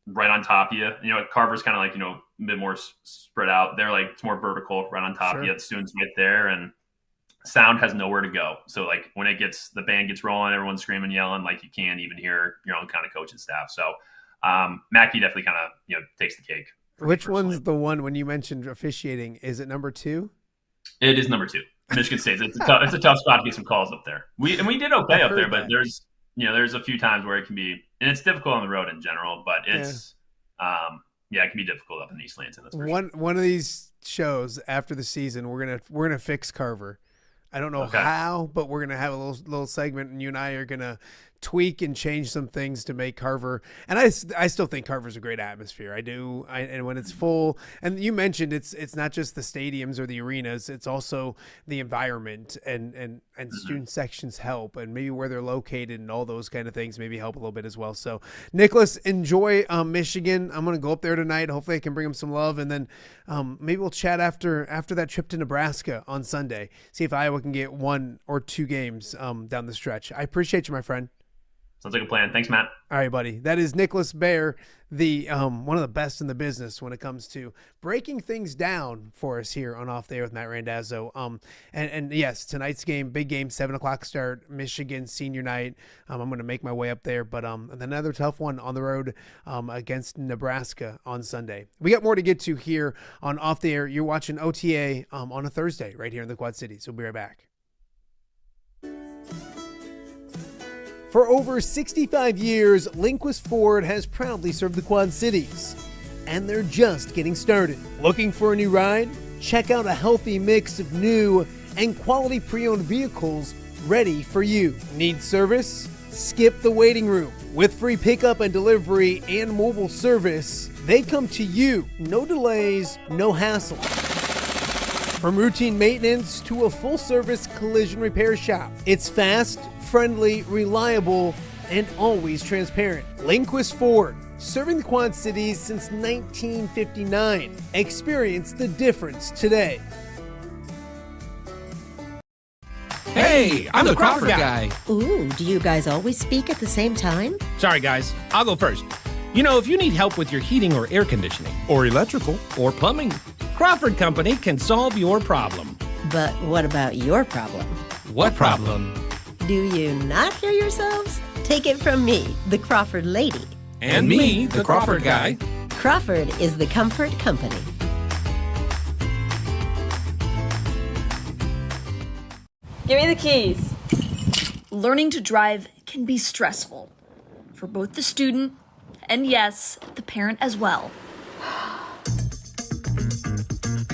right on top of you. Carver's kind of a bit more spread out. They're it's more vertical, right on top of you. The students get there, and sound has nowhere to go. So when the band gets rolling, everyone's screaming, yelling, you can't even hear your own kind of coaching staff. So Mackey definitely kind of takes the cake. Which one's the one when you mentioned officiating? Is it number 2? It is number 2. Michigan State. It's a tough spot to get some calls up there. We did okay up there, but there's a few times where it can be, and it's difficult on the road in general, but it's it can be difficult up in East Lansing. That's for sure. One of these shows after the season, we're gonna fix Carver. I don't know how, but we're gonna have a little segment, and you and I are gonna tweak and change some things to make Carver. And I still think Carver's a great atmosphere. I do. And when it's full, and you mentioned it's not just the stadiums or the arenas, it's also the environment and student sections help, and maybe where they're located and all those kind of things maybe help a little bit as well. So Nicholas, enjoy Michigan. I'm going to go up there tonight. Hopefully I can bring him some love. And then maybe we'll chat after that trip to Nebraska on Sunday. See if Iowa can get 1 or 2 games down the stretch. I appreciate you, my friend. Sounds like a plan. Thanks, Matt. All right, buddy. That is Nicholas Baer, the one of the best in the business when it comes to breaking things down for us here on Off the Air with Matt Randazzo. And yes, tonight's game, big game, 7:00 start, Michigan senior night. I'm going to make my way up there, but another tough one on the road against Nebraska on Sunday. We got more to get to here on Off the Air. You're watching OTA on a Thursday right here in the Quad Cities. We'll be right back. For over 65 years, Lindquist Ford has proudly served the Quad Cities, and they're just getting started. Looking for a new ride? Check out a healthy mix of new and quality pre-owned vehicles ready for you. Need service? Skip the waiting room. With free pickup and delivery and mobile service, they come to you. No delays, no hassle. From routine maintenance to a full-service collision repair shop, it's fast, friendly, reliable, and always transparent. Lindquist Ford, serving the Quad Cities since 1959. Experience the difference today. Hey, I'm the Crawford guy. Ooh, do you guys always speak at the same time? Sorry, guys. I'll go first. If you need help with your heating or air conditioning, or electrical, or plumbing, Crawford Company can solve your problem. But what about your problem? What problem? Do you not hear yourselves? Take it from me, the Crawford lady. And me, the Crawford guy. Crawford is the comfort company. Give me the keys. Learning to drive can be stressful for both the student and, yes, the parent as well.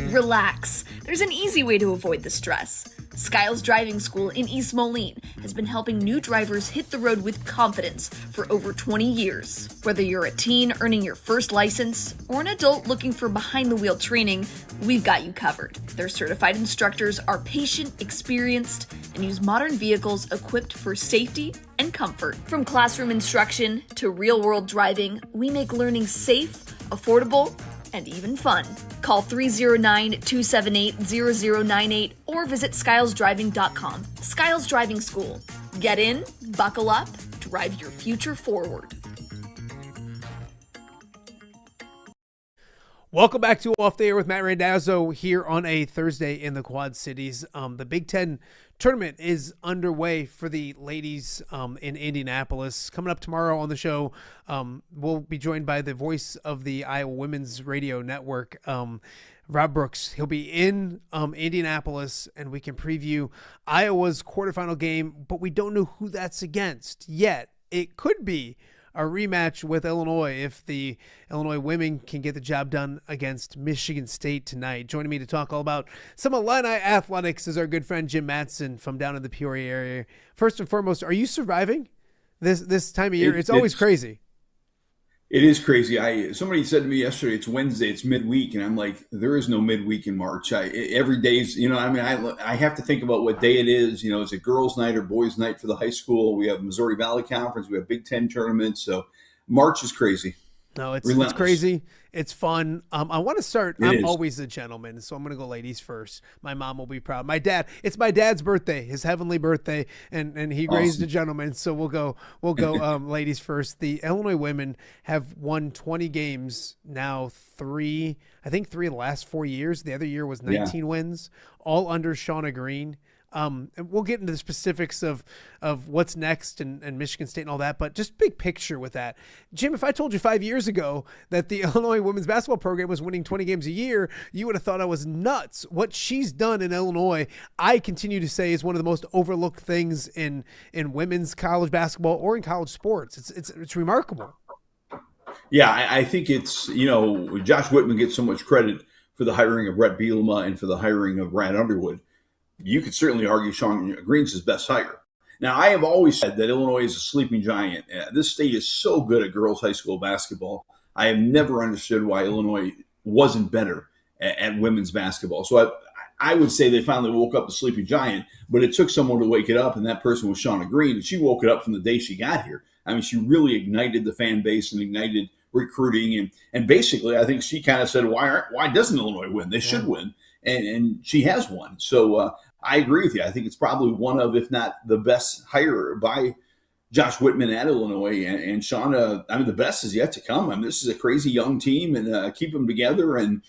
Relax. There's an easy way to avoid the stress. Skiles Driving School in East Moline has been helping new drivers hit the road with confidence for over 20 years. Whether you're a teen earning your first license or an adult looking for behind-the-wheel training, we've got you covered. Their certified instructors are patient, experienced, and use modern vehicles equipped for safety and comfort. From classroom instruction to real-world driving, we make learning safe, affordable, and even fun. Call 309-278-0098 or visit skylesdriving.com. Skiles Driving School. Get in, buckle up, drive your future forward. Welcome back to Off the Air with Matt Randazzo here on a Thursday in the Quad Cities. The Big Ten tournament is underway for the ladies in Indianapolis. Coming up tomorrow on the show, we'll be joined by the voice of the Iowa Women's Radio Network, Rob Brooks. He'll be in Indianapolis, and we can preview Iowa's quarterfinal game, but we don't know who that's against yet. It could be a rematch with Illinois if the Illinois women can get the job done against Michigan State tonight. Joining me to talk all about some Illini athletics is our good friend Jim Mattson from down in the Peoria area. First and foremost, are you surviving this time of year? It's always crazy. It is crazy. Somebody said to me yesterday, it's Wednesday, it's midweek, and I'm like, there is no midweek in March. Every day's, I have to think about what day it is. Is it girls' night or boys' night for the high school? We have Missouri Valley Conference, we have Big Ten tournaments, so March is crazy. No, it's crazy. It's fun. I want to start. I'm always a gentleman, so I'm going to go ladies first. My mom will be proud. My dad. It's my dad's birthday, his heavenly birthday, and he raised a gentleman. So we'll go ladies first. The Illinois women have won 20 games now. I think three of the last 4 years. The other year was 19 wins, all under Shauna Green. And we'll get into the specifics of what's next and Michigan State and all that, but just big picture with that. Jim, if I told you 5 years ago that the Illinois women's basketball program was winning 20 games a year, you would have thought I was nuts. What she's done in Illinois, I continue to say, is one of the most overlooked things in women's college basketball or in college sports. It's remarkable. Yeah, I think it's, Josh Whitman gets so much credit for the hiring of Brett Bielema and for the hiring of Brad Underwood. You could certainly argue Sean Green's his best hire. Now, I have always said that Illinois is a sleeping giant. This state is so good at girls' high school basketball. I have never understood why Illinois wasn't better at women's basketball. So I would say they finally woke up the sleeping giant, but it took someone to wake it up, and that person was Shauna Green, and she woke it up from the day she got here. I mean, she really ignited the fan base and ignited recruiting, and basically, I think she kind of said, why doesn't Illinois win? They should win, and she has won. So I agree with you. I think it's probably one of, if not the best hire by Josh Whitman at Illinois, and Shauna. I mean, the best is yet to come. I mean, this is a crazy young team, and keep them together. And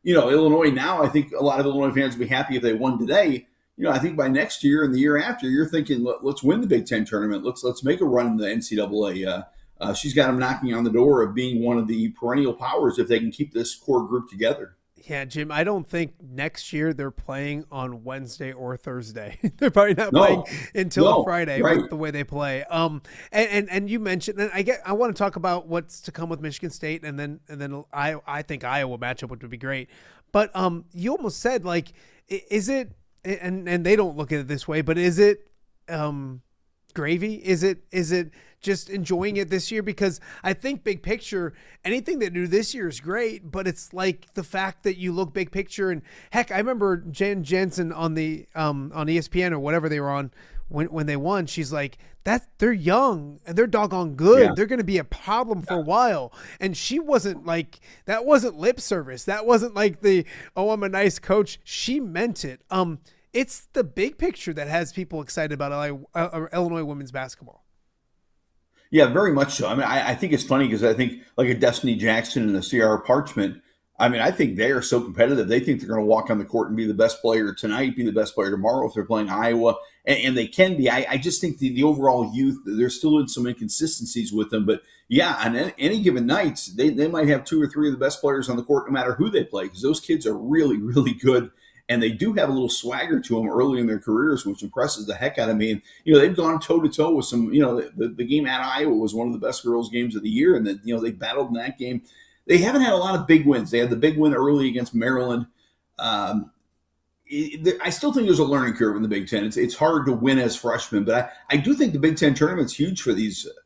Illinois now, I think a lot of Illinois fans would be happy if they won today. I think by next year and the year after, you're thinking, let's win the Big Ten tournament. Let's make a run in the NCAA. She's got them knocking on the door of being one of the perennial powers if they can keep this core group together. Yeah, Jim, I don't think next year they're playing on Wednesday or Thursday. They're probably not playing until Friday, right, with the way they play. And you mentioned, and I want to talk about what's to come with Michigan State, and then I think Iowa matchup would be great. But you almost said, like, is it, and they don't look at it this way, but is it gravy? Is it just enjoying it this year? Because I think big picture, anything they do this year is great, but it's like the fact that you look big picture, and heck, I remember Jen Jensen on the on ESPN or whatever they were on when they won. She's like, they're young and they're doggone good. Yeah. They're going to be a problem for a while. And she wasn't like, that wasn't lip service. That wasn't like I'm a nice coach. She meant it. It's the big picture that has people excited about Illinois women's basketball. Yeah, very much so. I mean, I think it's funny because I think like a Destiny Jackson and a Sierra Parchment, I mean, I think they are so competitive. They think they're going to walk on the court and be the best player tonight, be the best player tomorrow if they're playing Iowa, and they can be. I just think the overall youth, there's still some inconsistencies with them. But, yeah, on any given nights, they might have two or three of the best players on the court no matter who they play, because those kids are really, really good. and they do have a little swagger to them early in their careers, which impresses the heck out of me. And, they've gone toe-to-toe with some, the game at Iowa was one of the best girls' games of the year, and that, they battled in that game. They haven't had a lot of big wins. They had the big win early against Maryland. I still think there's a learning curve in the Big Ten. It's hard to win as freshmen, but I do think the Big Ten tournament's huge for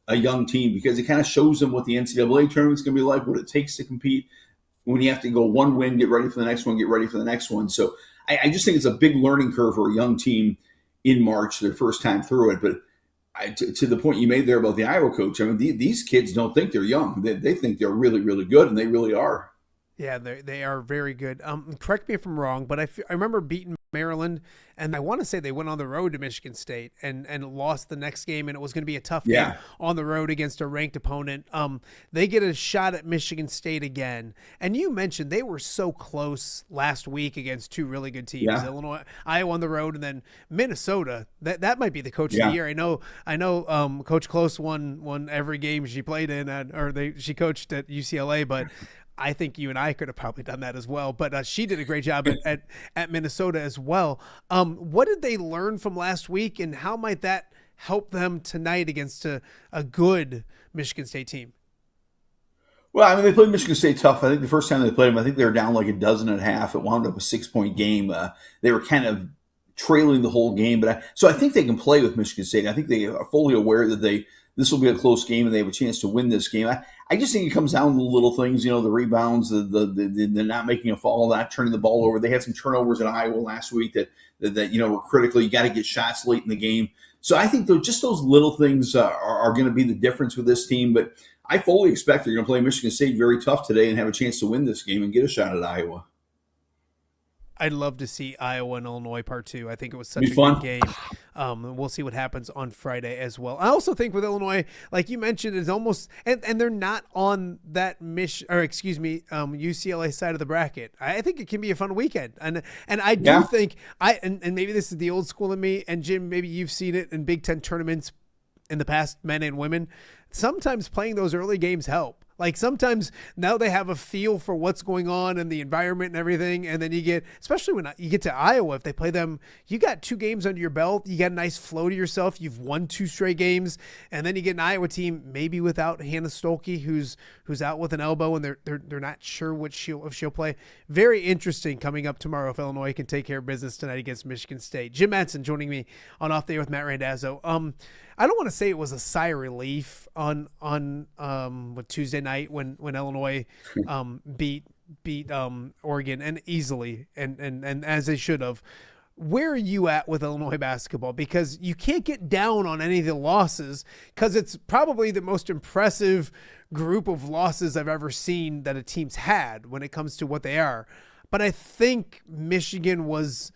a young team, because it kind of shows them what the NCAA tournament's going to be like, what it takes to compete. When you have to go one win, get ready for the next one, get ready for the next one. So I just think it's a big learning curve for a young team in March, their first time through it. But to the point you made there about the Iowa coach, I mean, these kids don't think they're young. They think they're really, really good, and they really are. Yeah, they are very good. Correct me if I'm wrong, but I remember beating Maryland, and I want to say they went on the road to Michigan State and lost the next game, and it was going to be a tough game on the road against a ranked opponent. They get a shot at Michigan State again, and you mentioned they were so close last week against two really good teams, Illinois, Iowa on the road, and then Minnesota. That might be the coach of the year. I know. Coach Close won every game she played in, she coached at UCLA, but. I think you and I could have probably done that as well, but she did a great job at Minnesota as well. What did they learn from last week, and how might that help them tonight against a good Michigan State team? Well, I mean, they played Michigan State tough. I think the first time they played them, I think they were down like 12.5. It wound up a 6-point game. They were kind of trailing the whole game, so I think they can play with Michigan State. I think they are fully aware that this will be a close game and they have a chance to win this game. I just think it comes down to the little things, the rebounds, the not making a foul, not turning the ball over. They had some turnovers in Iowa last week that were critical. You got to get shots late in the game. So I think just those little things are going to be the difference with this team. But I fully expect they're going to play Michigan State very tough today and have a chance to win this game and get a shot at Iowa. I'd love to see Iowa and Illinois part 2. I think it was such a good game. We'll see what happens on Friday as well. I also think with Illinois, like you mentioned, is almost and they're not on that UCLA side of the bracket. I think it can be a fun weekend, and I do think and maybe this is the old school in me. And Jim, maybe you've seen it in Big Ten tournaments in the past, men and women. Sometimes playing those early games help. Like sometimes now they have a feel for what's going on in the environment and everything. And then you get, especially when you get to Iowa, if they play them, you got 2 games under your belt. You got a nice flow to yourself. You've won 2 straight games. And then you get an Iowa team, maybe without Hannah Stolke, who's out with an elbow, and they're not sure if she'll play. Very interesting coming up tomorrow if Illinois can take care of business tonight against Michigan State. Jim Mattson joining me on Off the Air with Matt Randazzo. I don't want to say it was a sigh of relief on Tuesday night when Illinois beat Oregon and easily and as they should have. Where are you at with Illinois basketball? Because you can't get down on any of the losses, because it's probably the most impressive group of losses I've ever seen that a team's had when it comes to what they are. But I think Michigan was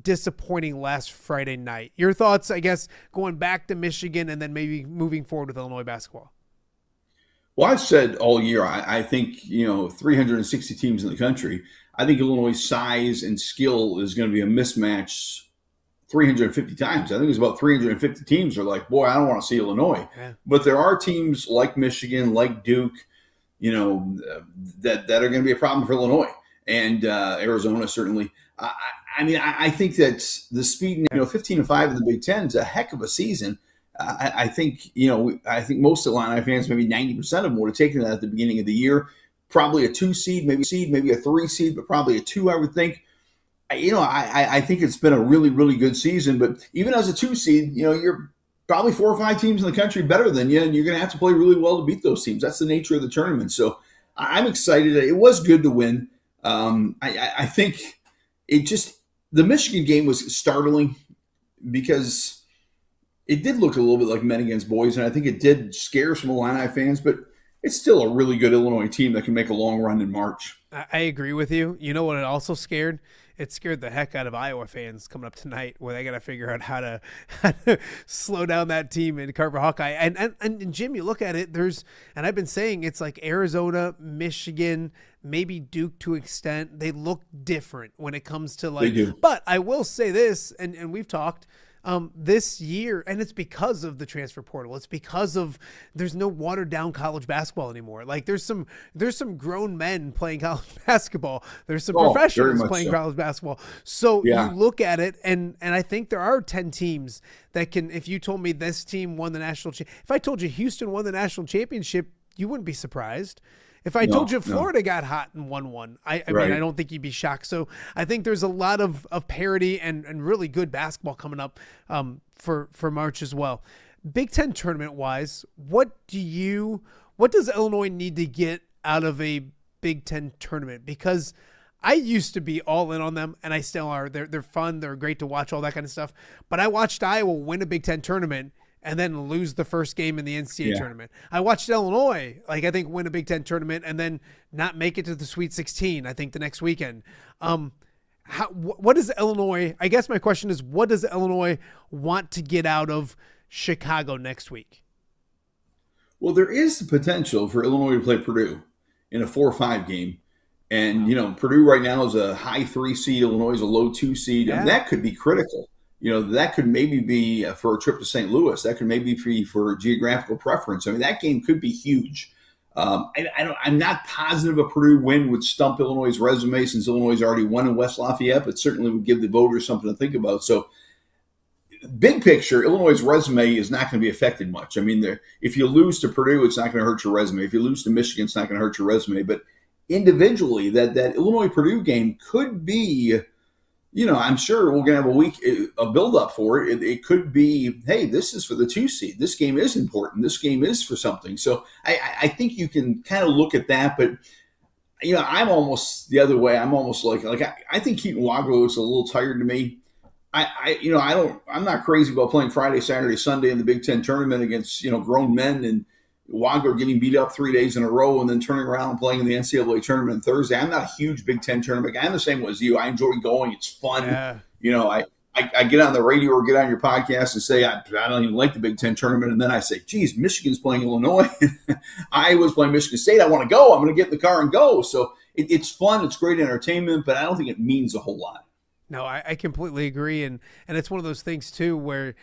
disappointing last Friday night. Your thoughts, I guess, going back to Michigan and then maybe moving forward with Illinois basketball? Well, I've said all year, I think, 360 teams in the country, I think Illinois' size and skill is going to be a mismatch 350 times. I think it's about 350 teams are like, boy, I don't want to see Illinois. Yeah. But there are teams like Michigan, like Duke, that are going to be a problem for Illinois, and Arizona certainly. I think that the speed, 15-5 in the Big Ten is a heck of a season. I think most Illini fans, maybe 90% of them would have taken that at the beginning of the year. Probably a 2 seed, maybe a 3 seed, but probably a 2, I would think. I think it's been a really, really good season. But even as a 2 seed, you're probably 4 or 5 teams in the country better than you, and you're going to have to play really well to beat those teams. That's the nature of the tournament. So I'm excited. It was good to win. I think the Michigan game was startling because it did look a little bit like men against boys, and I think it did scare some Illini fans, but it's still a really good Illinois team that can make a long run in March. I agree with you. You know what it also scared? It scared the heck out of Iowa fans coming up tonight, where they got to figure out how to slow down that team in Carver Hawkeye. And Jim, you look at it, and I've been saying it's like Arizona, Michigan, maybe Duke to an extent. They look different when it comes to They do. But I will say this, and we've talked, this year, and it's because of the transfer portal. It's because of there's no watered down college basketball anymore. Like there's some grown men playing college basketball. There's some professionals playing college basketball. So you look at it, and I think there are 10 teams that can. If you told me this team won the national, if I told you Houston won the national championship, you wouldn't be surprised. If I told you Florida got hot and won one, I mean, I don't think you'd be shocked. So I think there's a lot of parity and really good basketball coming up for March as well. Big Ten tournament wise, what does Illinois need to get out of a Big Ten tournament? Because I used to be all in on them, and I still are. They're fun. They're great to watch, all that kind of stuff. But I watched Iowa win a Big Ten tournament and then lose the first game in the NCAA tournament. I watched Illinois, I think, win a Big Ten tournament and then not make it to the Sweet 16, I think, the next weekend. What does Illinois, I guess my question is, what does Illinois want to get out of Chicago next week? Well, there is the potential for Illinois to play Purdue in a 4-5 game. And, Purdue right now is a high 3 seed. Illinois is a low 2 seed. Yeah. And that could be critical. That could maybe be for a trip to St. Louis. That could maybe be for geographical preference. I mean, that game could be huge. I'm not positive a Purdue win would stump Illinois' resume since Illinois already won in West Lafayette, but certainly would give the voters something to think about. So, big picture, Illinois' resume is not going to be affected much. I mean, if you lose to Purdue, it's not going to hurt your resume. If you lose to Michigan, it's not going to hurt your resume. But individually, that Illinois-Purdue game could be – I'm sure we're going to have a week, a build-up for it. It could be, hey, this is for the 2 seed. This game is important. This game is for something. So I think you can kind of look at that. But, I'm almost the other way. I'm almost like I think Keaton Wago is a little tired to me. I'm not crazy about playing Friday, Saturday, Sunday in the Big Ten tournament against, grown men and Wago getting beat up 3 days in a row and then turning around and playing in the NCAA tournament on Thursday. I'm not a huge Big Ten tournament guy. I'm the same as you. I enjoy going. It's fun. Yeah. I get on the radio or get on your podcast and say, I don't even like the Big Ten tournament. And then I say, geez, Michigan's playing Illinois. Iowa's playing Michigan State. I want to go. I'm going to get in the car and go. So it's fun. It's great entertainment, but I don't think it means a whole lot. No, I completely agree. And it's one of those things too, where,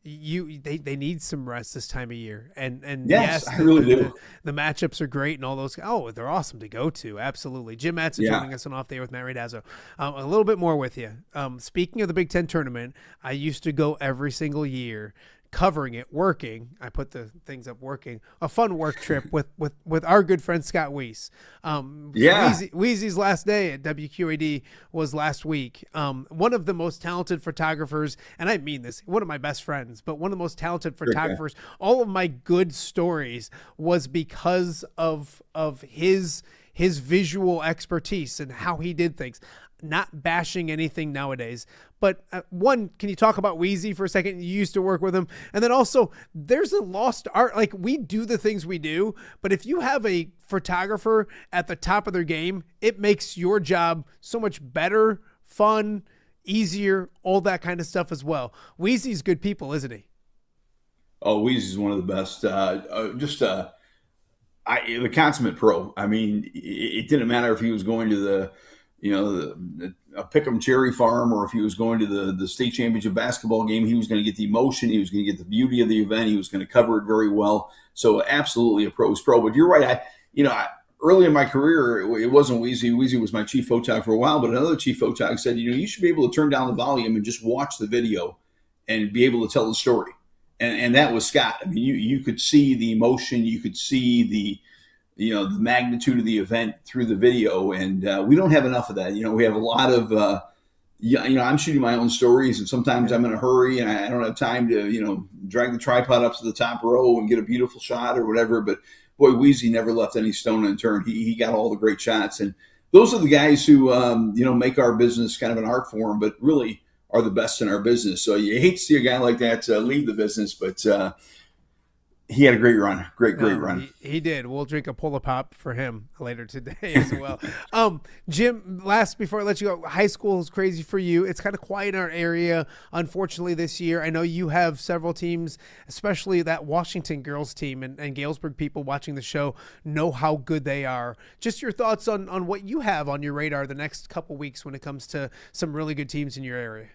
they need some rest this time of year, and yes, I really do. The matchups are great and all those. Oh, they're awesome to go to. Absolutely. Jim Mattson joining us on Off the Air with Matt Randazzo. A little bit more with you. Speaking of the Big Ten tournament, I used to go every single year, covering it, working. I put the things up, working a fun work trip with our good friend Scott Weiss. Wheezy's last day at WQAD was last week. One of the most talented photographers, and I mean this, one of my best friends, but one of the most talented photographers. All of my good stories was because of his visual expertise and how he did things. Not bashing anything nowadays, but one, can you talk about Wheezy for a second? You used to work with him. And then also there's a lost art. Like, we do the things we do, but if you have a photographer at the top of their game, it makes your job so much better, fun, easier, all that kind of stuff as well. Wheezy's good people, isn't he? Oh, Wheezy's one of the best. The consummate pro. I mean, it didn't matter if he was going to a Pick'em Cherry Farm, or if he was going to the state championship basketball game. He was going to get the emotion. He was going to get the beauty of the event. He was going to cover it very well. So absolutely a pro's pro. But you're right. Early in my career, it wasn't Wheezy. Wheezy was my chief photog for a while, but another chief photog said, you should be able to turn down the volume and just watch the video and be able to tell the story. And that was Scott. I mean, you could see the emotion. You could see the magnitude of the event through the video. And we don't have enough of that. We have a lot of, I'm shooting my own stories, and sometimes I'm in a hurry and I don't have time to, drag the tripod up to the top row and get a beautiful shot or whatever. But boy, Wheezy never left any stone unturned. He got all the great shots. And those are the guys who, make our business kind of an art form, but really are the best in our business. So you hate to see a guy like that leave the business, but, he had a great run. Great run. He did. We'll drink a Polar Pop for him later today as well. Jim, before I let you go, high school is crazy for you. It's kind of quiet in our area, unfortunately, this year. I know you have several teams, especially that Washington girls team, and Galesburg people watching the show know how good they are. Just your thoughts on what you have on your radar the next couple weeks when it comes to some really good teams in your area.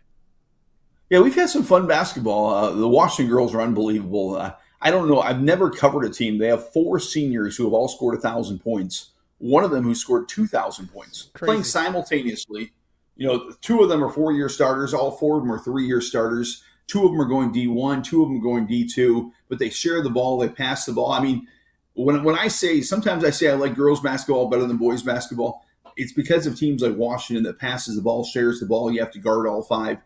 Yeah, we've had some fun basketball. The Washington girls are unbelievable. I don't know. I've never covered a team. They have 4 seniors who have all scored 1,000 points. One of them who scored 2,000 points, playing simultaneously. 2 of them are 4-year starters. All 4 of them are 3-year starters. 2 of them are going D1, 2 of them are going D2, but they share the ball. They pass the ball. I mean, when I say, sometimes I say I like girls basketball better than boys basketball, it's because of teams like Washington that passes the ball, shares the ball. You have to guard all 5.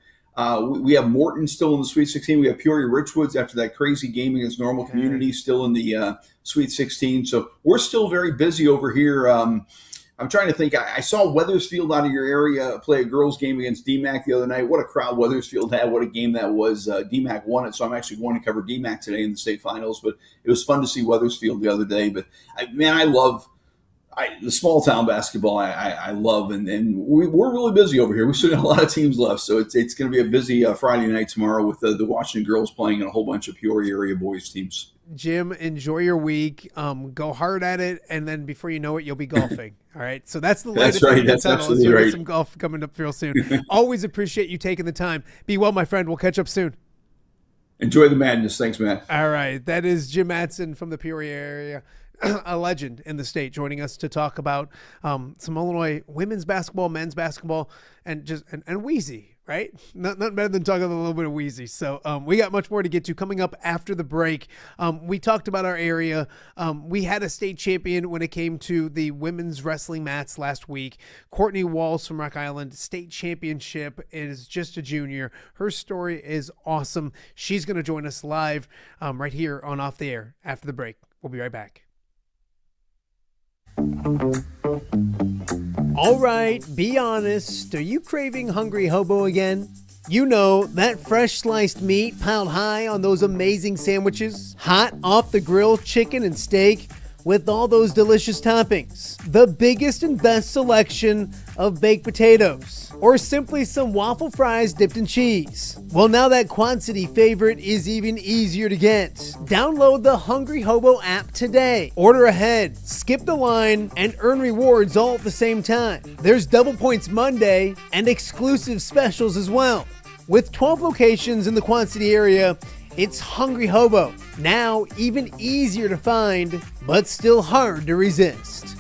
We have Morton still in the Sweet 16. We have Peoria Richwoods after that crazy game against Normal Community still in the Sweet 16. So we're still very busy over here. I'm trying to think. I saw Wethersfield out of your area play a girls game against DMAC the other night. What a crowd Wethersfield had. What a game that was. DMAC won it, so I'm actually going to cover DMAC today in the state finals. But it was fun to see Wethersfield the other day. But, I love the small town basketball. I love, and we're really busy over here. We still got a lot of teams left, so it's going to be a busy Friday night tomorrow with the Washington girls playing and a whole bunch of Peoria area boys teams. Jim, enjoy your week. Go hard at it, and then before you know it, you'll be golfing. All right, so that's the latest. That's right. That's absolutely right. Some golf coming up real soon. Always appreciate you taking the time. Be well, my friend. We'll catch up soon. Enjoy the madness. Thanks, Matt. All right, that is Jim Mattson from the Peoria area. A legend in the state, joining us to talk about some Illinois women's basketball, men's basketball, and Wheezy, right? Not better than talking a little bit of Wheezy. So we got much more to get to coming up after the break. We talked about our area. We had a state champion when it came to the women's wrestling mats last week. Courtney Walls from Rock Island, state championship, is just a junior. Her story is awesome. She's going to join us live right here on Off the Air after the break. We'll be right back. All right, be honest. Are you craving Hungry Hobo again? You know, that fresh sliced meat piled high on those amazing sandwiches, hot off the grill chicken and steak with all those delicious toppings, the biggest and best selection of baked potatoes, or simply some waffle fries dipped in cheese. Well, now that Quad City favorite is even easier to get. Download the Hungry Hobo app today. Order ahead, skip the line, and earn rewards all at the same time. There's Double Points Monday and exclusive specials as well. With 12 locations in the Quad City area, it's Hungry Hobo. Now even easier to find, but still hard to resist.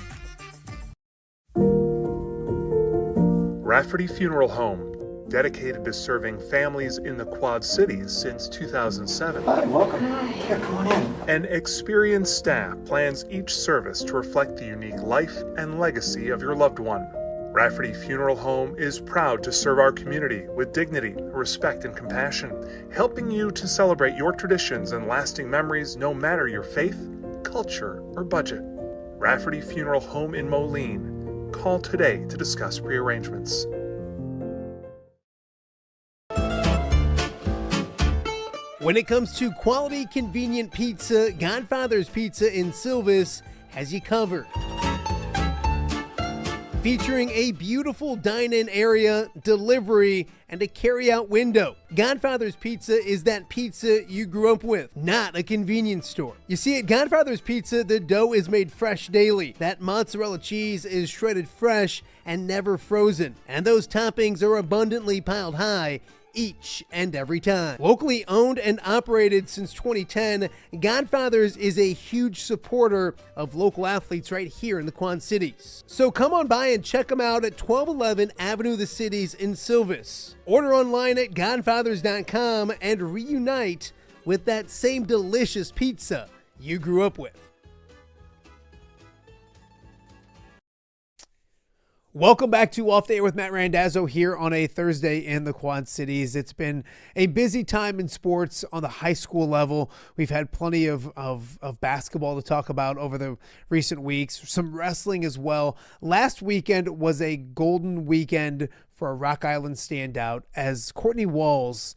Rafferty Funeral Home, dedicated to serving families in the Quad Cities since 2007. Hi, welcome. Yeah, come on in. An experienced staff plans each service to reflect the unique life and legacy of your loved one. Rafferty Funeral Home is proud to serve our community with dignity, respect, and compassion, helping you to celebrate your traditions and lasting memories no matter your faith, culture, or budget. Rafferty Funeral Home in Moline. Call today to discuss prearrangements. When it comes to quality, convenient pizza, Godfather's Pizza in Silvis has you covered. Featuring a beautiful dine-in area, delivery, and a carry-out window. Godfather's Pizza is that pizza you grew up with, not a convenience store. You see, at Godfather's Pizza, the dough is made fresh daily. That mozzarella cheese is shredded fresh and never frozen. And those toppings are abundantly piled high each and every time. Locally owned and operated since 2010, Godfather's is a huge supporter of local athletes right here in the Quad Cities. So come on by and check them out at 1211 Avenue of the Cities in Silvis. Order online at godfathers.com and reunite with that same delicious pizza you grew up with. Welcome back to Off the Air with Matt Randazzo here on a Thursday in the Quad Cities. It's been a busy time in sports on the high school level. We've had plenty of basketball to talk about over the recent weeks, some wrestling as well. Last weekend was a golden weekend for a Rock Island standout as Courtney Walls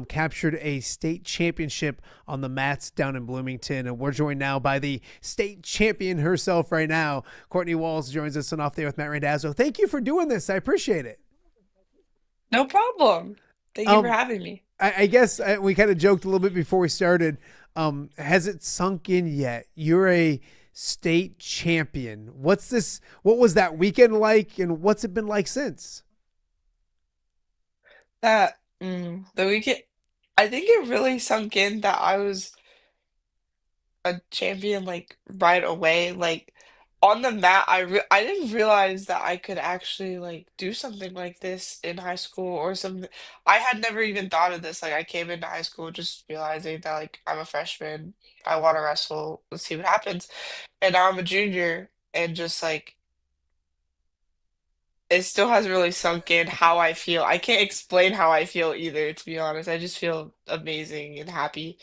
captured a state championship on the mats down in Bloomington. And we're joined now by the state champion herself right now. Courtney Walls joins us on Off There with Matt Randazzo. Thank you for doing this. I appreciate it. No problem. Thank you for having me. I guess we kind of joked a little bit before we started. Has it sunk in yet? You're a state champion. What was that weekend like, and what's it been like since? The weekend, I think it really sunk in that I was a champion like right away. Like on the mat, I didn't realize that I could actually like do something like this in high school or something. I had never even thought of this. Like I came into high school just realizing that like I'm a freshman, I want to wrestle, let's see what happens. And now I'm a junior and just like it still hasn't really sunk in how I feel. I can't explain how I feel either, to be honest. I just feel amazing and happy.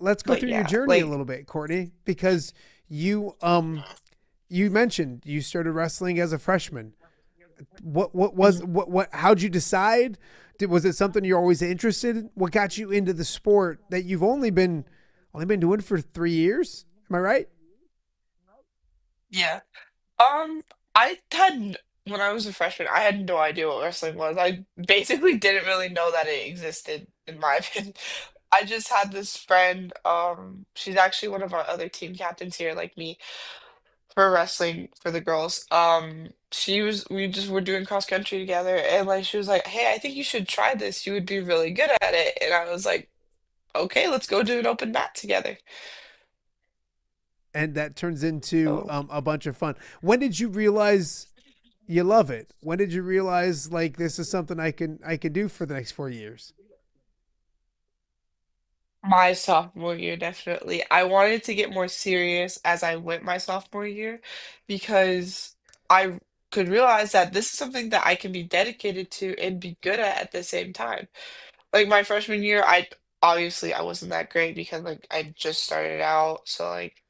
Let's go But through your yeah, journey a like little bit, Courtney, because you mentioned you started wrestling as a freshman. What was what how'd you decide? Was it something you're always interested in? What got you into the sport that you've only been doing for 3 years? Am I right? yeah. Um, I had when I was a freshman, I had no idea what wrestling was. I basically didn't really know that it existed, in my opinion. I just had this friend, she's actually one of our other team captains here, like me, for wrestling for the girls. We just were doing cross country together, and like she was like, "Hey, I think you should try this. You would be really good at it." And I was like, "Okay, let's go do an open mat together." And that turns into So a bunch of fun. When did you realize you love it? When did you realize like this is something I can do for the next 4 years? my sophomore year, definitely. I wanted to get more serious as I went my sophomore year because I could realize that this is something that I can be dedicated to and be good at the same time. Like my freshman year, I obviously I wasn't that great because like I just started out, so like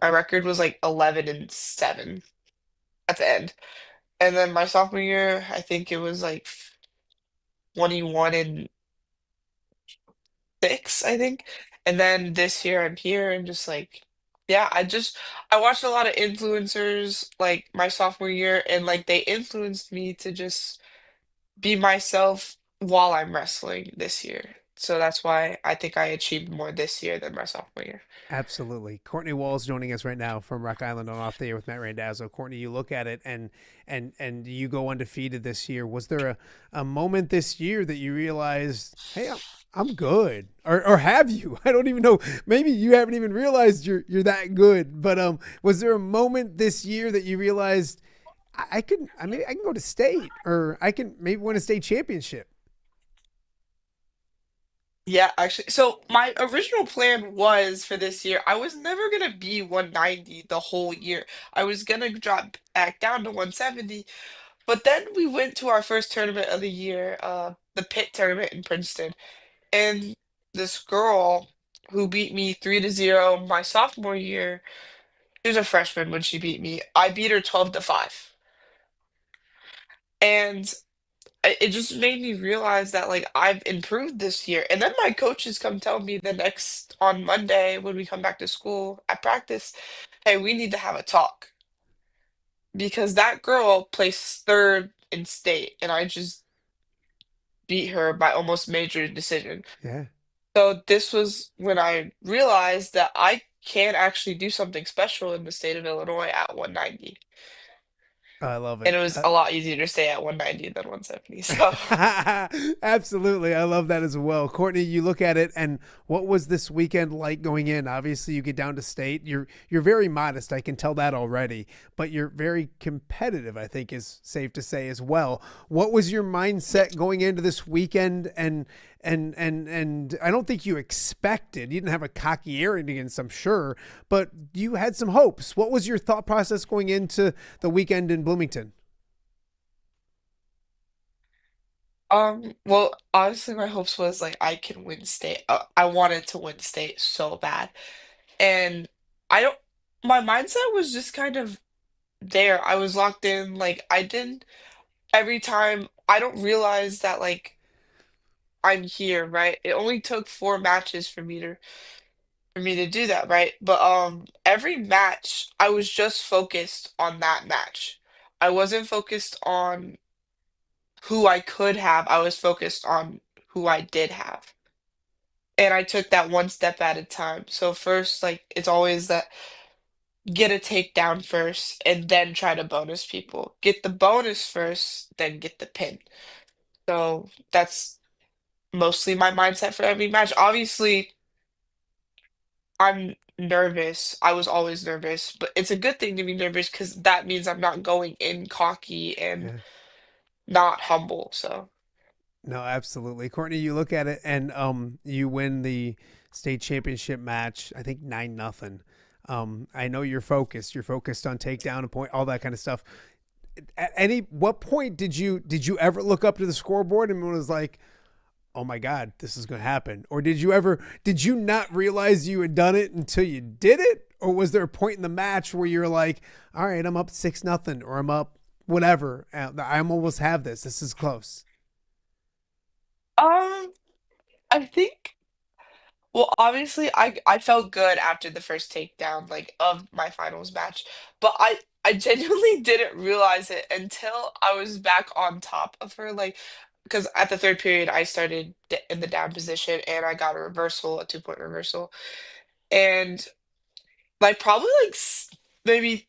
my record was like 11-7 at the end. And then my sophomore year, I think it was like 21-6, I think. And then this year I'm here and just like, yeah, I watched a lot of influencers like my sophomore year and like they influenced me to just be myself while I'm wrestling this year. So that's why I think I achieved more this year than my sophomore year. Absolutely. Courtney Wall's joining us right now from Rock Island on Off the Air with Matt Randazzo. Courtney, you look at it and you go undefeated this year. Was there a moment this year that you realized, hey, I'm good? Or have you? I don't even know. Maybe you haven't even realized you're that good. But was there a moment this year that you realized maybe I can go to state or I can maybe win a state championship? Yeah, actually. So my original plan was for this year, I was never gonna be 190 the whole year. I was gonna drop back down to 170. But then we went to our first tournament of the year, the Pitt tournament in Princeton. And this girl who beat me 3-0 my sophomore year, she was a freshman when she beat me. I beat her 12-5. And it just made me realize that like I've improved this year. And then my coaches come tell me the next on Monday when we come back to school at practice, hey, we need to have a talk because that girl placed third in state and I just beat her by almost major decision. Yeah. So this was when I realized that I can actually do something special in the state of Illinois at 190. I love And it. it was a lot easier to stay at 190 than 170. So Absolutely. I love that as well. Courtney, you look at it and what was this weekend like going in? Obviously you get down to state. You're very modest. I can tell that already, but you're very competitive, I think is safe to say as well. What was your mindset going into this weekend and I don't think you expected, you didn't have a cocky arrogance, I'm sure, but you had some hopes. What was your thought process going into the weekend in Bloomington? well, obviously my hopes was like I can win state. I wanted to win state so bad. And I don't my mindset was just kind of there. I was locked in. Like I didn't every time I don't realize that like I'm here, right? It only took 4 matches for me to do that, right? But every match I was just focused on that match. I wasn't focused on who I could have. I was focused on who I did have. And I took that one step at a time. So first, like it's always that get a takedown first and then try to bonus people. Get the bonus first, then get the pin. So that's mostly my mindset for every match. Obviously, I'm nervous. I was always nervous, but it's a good thing to be nervous because that means I'm not going in cocky and Yeah. not humble. So, No, absolutely. Courtney, you look at it and you win the state championship match, I think 9-0. I know you're focused. You're focused on takedown and point, all that kind of stuff. At what point did you ever look up to the scoreboard and was like, oh my God, this is going to happen? Or did you not realize you had done it until you did it? Or was there a point in the match where you're like, all right, I'm up 6-0 or I'm up whatever. I almost have this. This is close. um, I think. Well, obviously, I felt good after the first takedown, like of my finals match, but I genuinely didn't realize it until I was back on top of her, like because at the third period I started in the down position and I got a reversal, a 2-point reversal, and like probably maybe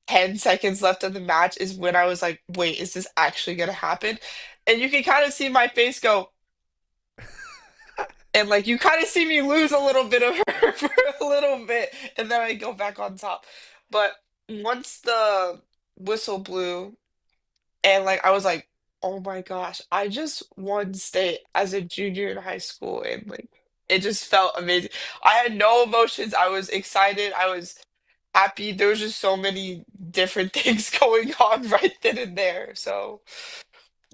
10 seconds left of the match is when I was like, wait, is this actually gonna happen? And you can kind of see my face go. And like you kind of see me lose a little bit of her for a little bit, and then I go back on top. But once the whistle blew, and like I was like, oh my gosh, I just won state as a junior in high school, and like it just felt amazing. I had no emotions. I was excited. I was happy. There was just so many different things going on right then and there. So.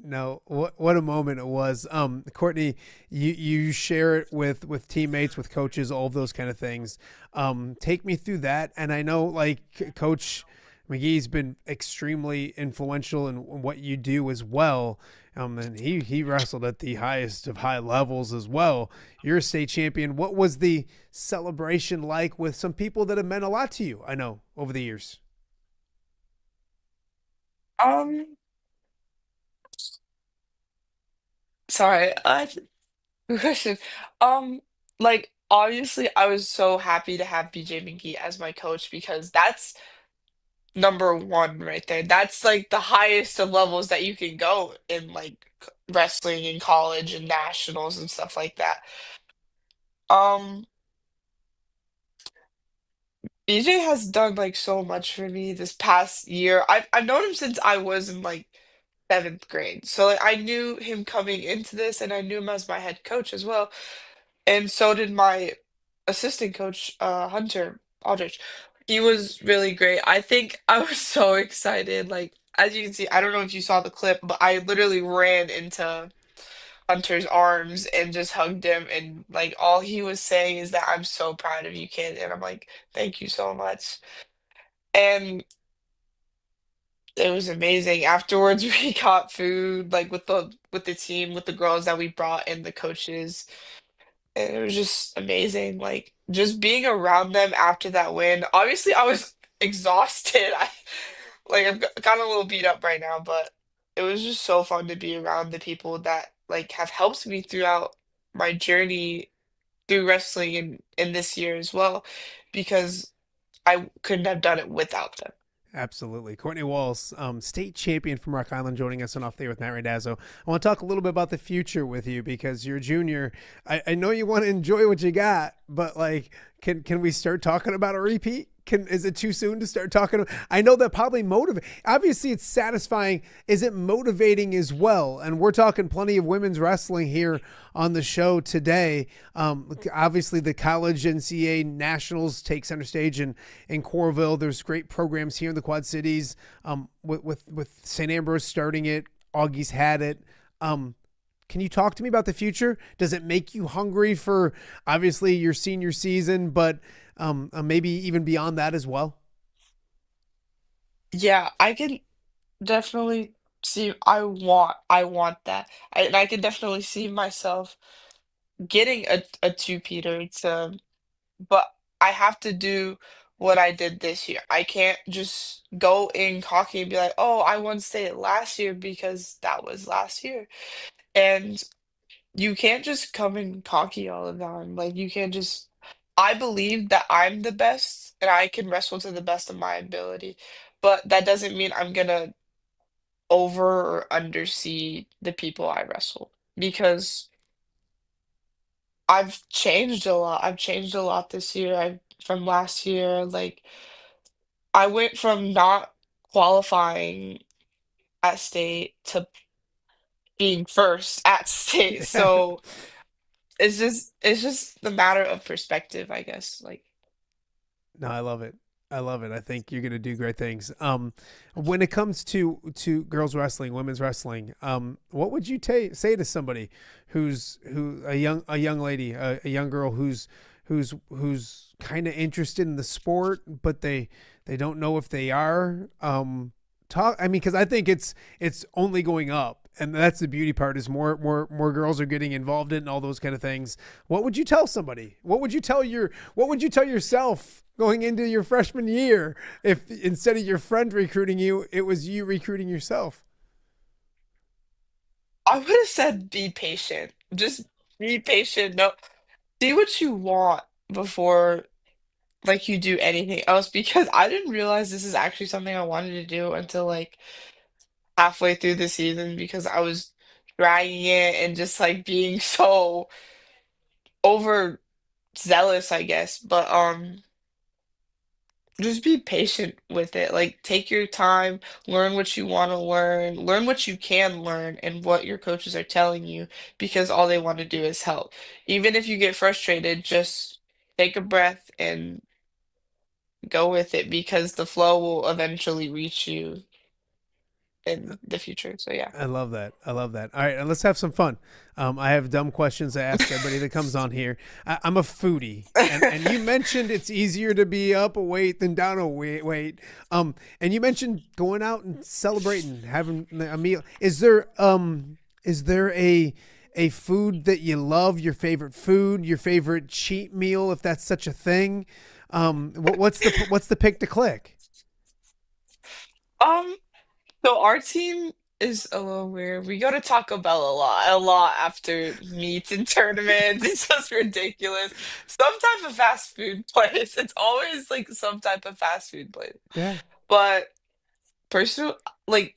No, what a moment it was. Courtney, you share it with teammates, with coaches, all of those kind of things. Take me through that. And I know like Coach McGee's been extremely influential in what you do as well. And he wrestled at the highest of high levels as well. You're a state champion. What was the celebration like with some people that have meant a lot to you? I know over the years. Um, Sorry, good question. Um, like obviously, I was so happy to have BJ McGee as my coach because that's number one right there. That's like the highest of levels that you can go in like wrestling in college and nationals and stuff like that. Um, BJ has done like so much for me this past year. I've known him since I was in like seventh grade. So like I knew him coming into this and I knew him as my head coach as well. And so did my assistant coach, Hunter Aldrich. He was really great. I think I was so excited. Like, as you can see, I don't know if you saw the clip, but I literally ran into Hunter's arms and just hugged him. And like, all he was saying is that I'm so proud of you, kid. And I'm like, thank you so much. And it was amazing. Afterwards, we got food, like with the team, with the girls that we brought and the coaches. And it was just amazing. Like just being around them after that win. Obviously, I was exhausted. I've gotten a little beat up right now, but it was just so fun to be around the people that like have helped me throughout my journey through wrestling in this year as well, because I couldn't have done it without them. Absolutely. Courtney Walls, state champion from Rock Island, joining us on Off There with Matt Randazzo. I want to talk a little bit about the future with you because you're a junior. I know you want to enjoy what you got, but like, can we start talking about a repeat? Is it too soon to start talking? I know that probably motivate. Obviously, it's satisfying. Is it motivating as well? And we're talking plenty of women's wrestling here on the show today. Obviously, the college NCAA Nationals take center stage in Coralville. There's great programs here in the Quad Cities. With St. Ambrose starting it, Augie's had it. Can you talk to me about the future? Does it make you hungry for obviously your senior season, but maybe even beyond that as well? Yeah, I can definitely see. I want that. And I can definitely see myself getting a two-peater but I have to do what I did this year. I can't just go in cocky and be like, oh, I won state last year because that was last year. And you can't just come in cocky all the time. Like you can't just I believe that I'm the best and I can wrestle to the best of my ability. But that doesn't mean I'm gonna over or undersee the people I wrestle because I've changed a lot. I've changed a lot this year. I from last year. Like I went from not qualifying at state to being first at state. Yeah. So it's just the matter of perspective, I guess. Like No, I love it. I love it. I think you're going to do great things. When it comes to girls wrestling, women's wrestling, what would you say to somebody who a young lady, a young girl who's kind of interested in the sport, but they don't know if they are. I mean, because I think it's only going up, and that's the beauty part is more girls are getting involved in all those kind of things. What would you tell somebody? What would you tell yourself going into your freshman year if instead of your friend recruiting you, it was you recruiting yourself? I would have said be patient. Just be patient. No, do what you want before like you do anything else because I didn't realize this is actually something I wanted to do until like halfway through the season because I was dragging it and just like being so overzealous, I guess. But just be patient with it. Like take your time, learn what you want to learn what you can learn and what your coaches are telling you because all they want to do is help. Even if you get frustrated, just take a breath and go with it because the flow will eventually reach you in the future. So yeah. I love that. I love that. All right, and let's have some fun. I have dumb questions to ask everybody that comes on here. I'm a foodie, and you mentioned it's easier to be up a weight than down a weight. And you mentioned going out and celebrating, having a meal. Is there a food that you love? Your favorite food? Your favorite cheat meal, if that's such a thing? What's the pick to click? Um So our team is a little weird. We go to Taco Bell a lot after meets and tournaments. It's just ridiculous. Some type of fast food place. It's always like some type of fast food place. Yeah. But personal, like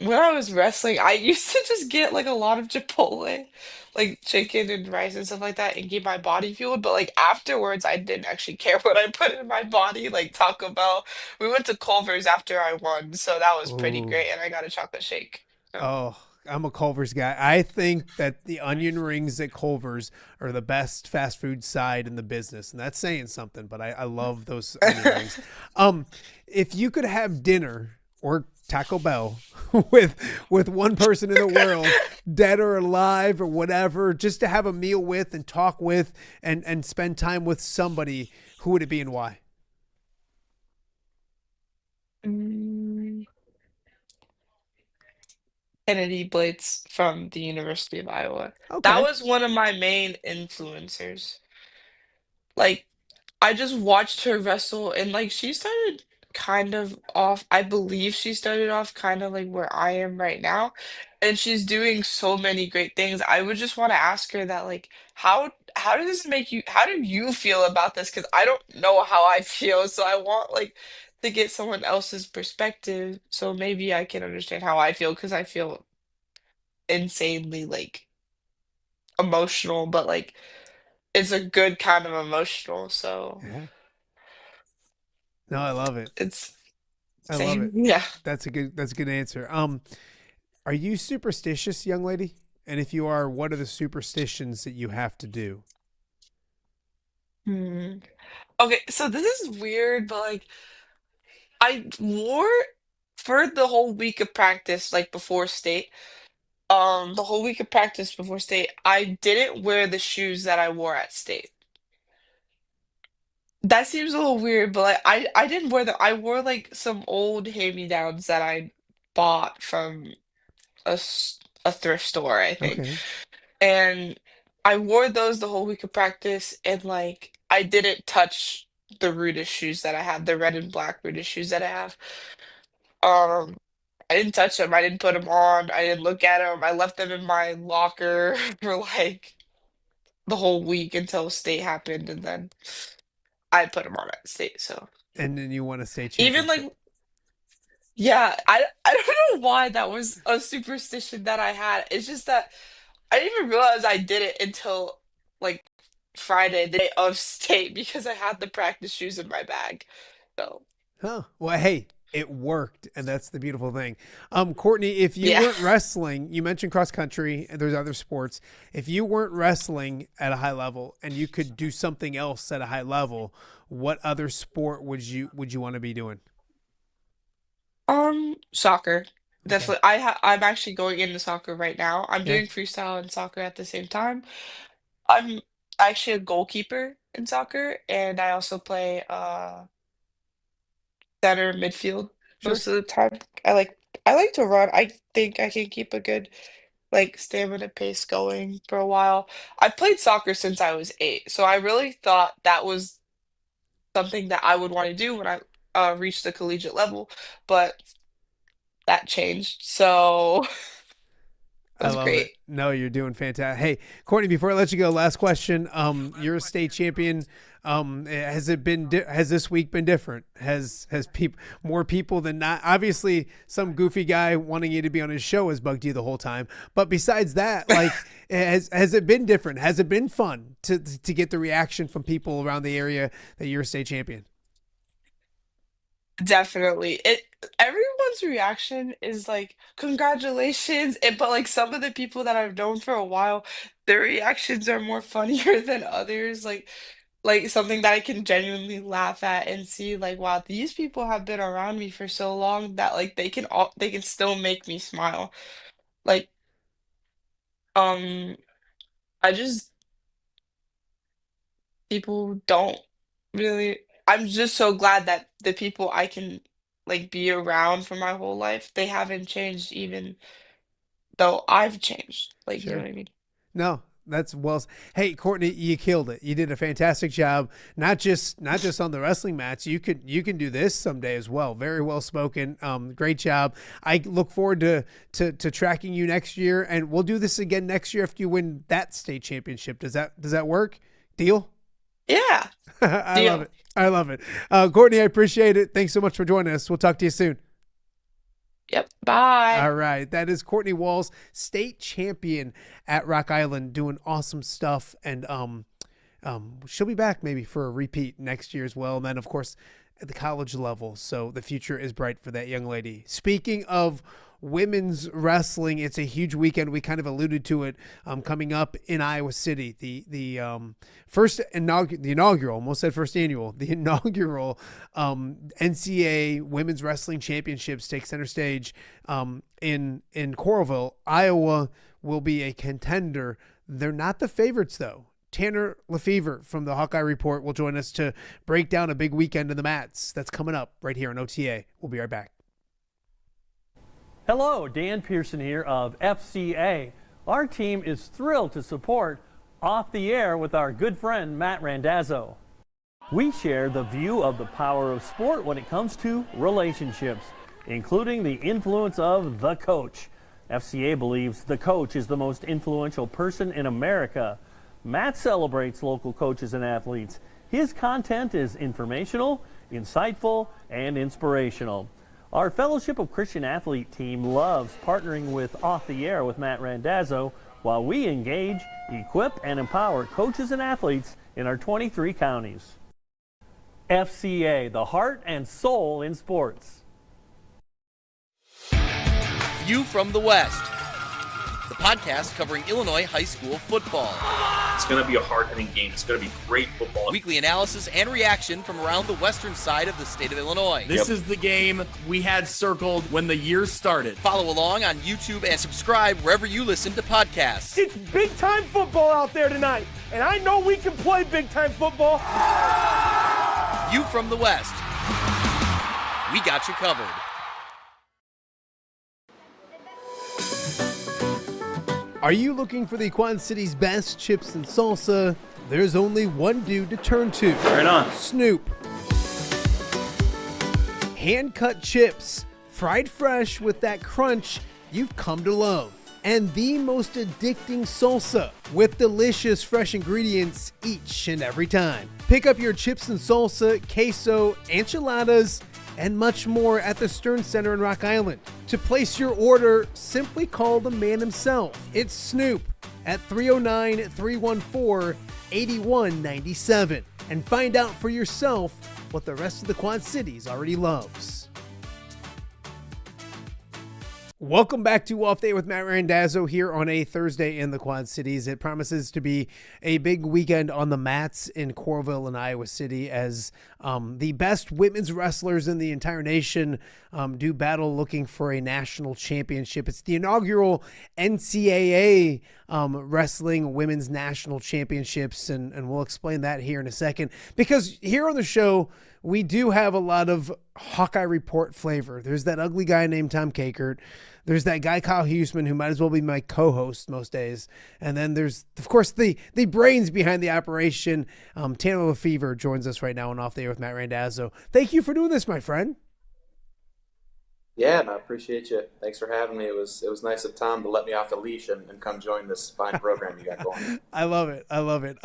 when I was wrestling, I used to just get like a lot of Chipotle, like chicken and rice and stuff like that, and keep my body fueled. But like afterwards, I didn't actually care what I put in my body, like Taco Bell. We went to Culver's after I won, so that was pretty Ooh. great, and I got a chocolate shake. So. Oh, I'm a Culver's guy. I think that the onion rings at Culver's are the best fast food side in the business, and that's saying something. But I love those onion rings. If you could have dinner or Taco Bell with one person in the world, dead or alive or whatever, just to have a meal with and talk with and spend time with somebody, who would it be and why? Mm, Kennedy Blades from the University of Iowa. That Okay. was one of my main influencers. Like I just watched her wrestle and like she started kind of off, I believe she started off kind of like where I am right now. And she's doing so many great things. I would just want to ask her that like how does this make you how do you feel about this? Because I don't know how I feel. So I want like to get someone else's perspective so maybe I can understand how I feel because I feel insanely like emotional, but like it's a good kind of emotional. So Yeah. No, I love it. it's I love it. same. Yeah. That's a good answer. Are you superstitious, young lady? And if you are, what are the superstitions that you have to do? Hmm. Okay, so this is weird, but like I wore for the whole week of practice, like before state, the whole week of practice before state, I didn't wear the shoes that I wore at state. That seems a little weird, but like I didn't wear them. I wore like some old hand-me-downs that I bought from a thrift store, I think. Okay. And I wore those the whole week of practice, and like I didn't touch the Rudis shoes that I have, the red and black Rudis shoes that I have. Um, I didn't touch them. I didn't put them on. I didn't look at them. I left them in my locker for like the whole week until state happened, and then I put them on at state. So And then you won a state even championship. like Yeah, I don't know why that was a superstition that I had. It's just that I didn't even realize I did it until like Friday, the day of state, because I had the practice shoes in my bag. So, Huh. Well, hey, it worked, and that's the beautiful thing. Courtney, if you yeah. weren't wrestling, you mentioned cross country, and there's other sports. If you weren't wrestling at a high level and you could do something else at a high level, what other sport would you want to be doing? Soccer. Definitely. I'm actually going into soccer right now. I'm Okay. doing freestyle and soccer at the same time. I'm actually a goalkeeper in soccer, and I also play center midfield Sure. most of the time. I like to run. I think I can keep a good like stamina pace going for a while. I played soccer since I was 8, so I really thought that was something that I would want to do when I reached the collegiate level, but that changed. So it I was love it. great. No, you're doing fantastic. Hey, Courtney, before I let you go, last question. You're a state champion. Has this week been different? Has more people than not? Obviously, some goofy guy wanting you to be on his show has bugged you the whole time. But besides that, like, has it been different? Has it been fun to get the reaction from people around the area that you're a state champion? Definitely. Everyone's reaction is like, "Congratulations," but, like, some of the people that I've known for a while, their reactions are more funnier than others, like, something that I can genuinely laugh at and see, like, "Wow, these people have been around me for so long that, like, they can still make me smile." Like, um, I just people don't really I'm just so glad that the people I can, like, be around for my whole life, they haven't changed even though I've changed, like, you know Sure. what I mean? No, that's hey, Courtney, you killed it. You did a fantastic job. Not just on the wrestling mats. You can do this someday as well. Very well spoken. Great job. I look forward to tracking you next year, and we'll do this again next year after you win that state championship. Does that work? Deal? Yeah. I Deal. love it. I love it. Courtney, I appreciate it. Thanks so much for joining us. We'll talk to you soon. Yep. Bye. All right. That is Courtney Walls, state champion at Rock Island, doing awesome stuff. And she'll be back maybe for a repeat next year as well. And then, of course, at the college level. So the future is bright for that young lady. Speaking of women's wrestling, it's a huge weekend. We kind of alluded to it coming up in Iowa City. The inaugural, almost said first annual, the inaugural NCAA Women's Wrestling Championships take center stage in Coralville. Iowa will be a contender. They're not the favorites, though. Tanner Lafever from the Hawkeye Report will join us to break down a big weekend in the mats that's coming up right here on OTA. We'll be right back. Hello, Dan Pearson here of FCA. Our team is thrilled to support Off the Air with our good friend Matt Randazzo. We share the view of the power of sport when it comes to relationships, including the influence of the coach. FCA believes the coach is the most influential person in America. Matt celebrates local coaches and athletes. His content is informational, insightful, and inspirational. Our Fellowship of Christian Athlete team loves partnering with Off the Air with Matt Randazzo while we engage, equip, and empower coaches and athletes in our 23 counties. FCA, the heart and soul in sports. View from the West, the podcast covering Illinois high school football. It's going to be a hard-hitting game. It's going to be great football. Weekly analysis and reaction from around the western side of the state of Illinois. This is the game we had circled when the year started. Follow along on YouTube and subscribe wherever you listen to podcasts. It's big-time football out there tonight, and I know we can play big-time football. View from the West. We got you covered. Are you looking for the Quad City's best chips and salsa? There's only one dude to turn to. Right on. Snoop. Hand-cut chips, fried fresh with that crunch you've come to love. And the most addicting salsa with delicious fresh ingredients each and every time. Pick up your chips and salsa, queso, enchiladas, and much more at the Stern Center in Rock Island. To place your order, simply call the man himself. It's Snoop at 309-314-8197 and find out for yourself what the rest of the Quad Cities already loves. Welcome back to Off Day with Matt Randazzo here on a Thursday in the Quad Cities. It promises to be a big weekend on the mats in Coralville and Iowa City as the best women's wrestlers in the entire nation do battle looking for a national championship. It's the inaugural NCAA Wrestling Women's National Championships, and we'll explain that here in a second. Because here on the show, we do have a lot of Hawkeye Report flavor. There's that ugly guy named Tom Kakert. There's that guy, Kyle Huseman, who might as well be my co-host most days. And then there's, of course, the brains behind the operation. Tanner Lafever joins us right now on Off the Air with Matt Randazzo. Thank you for doing this, my friend. Yeah, no, I appreciate you. Thanks for having me. It was nice of Tom to let me off the leash and come join this fine program you got going. I love it. I love it.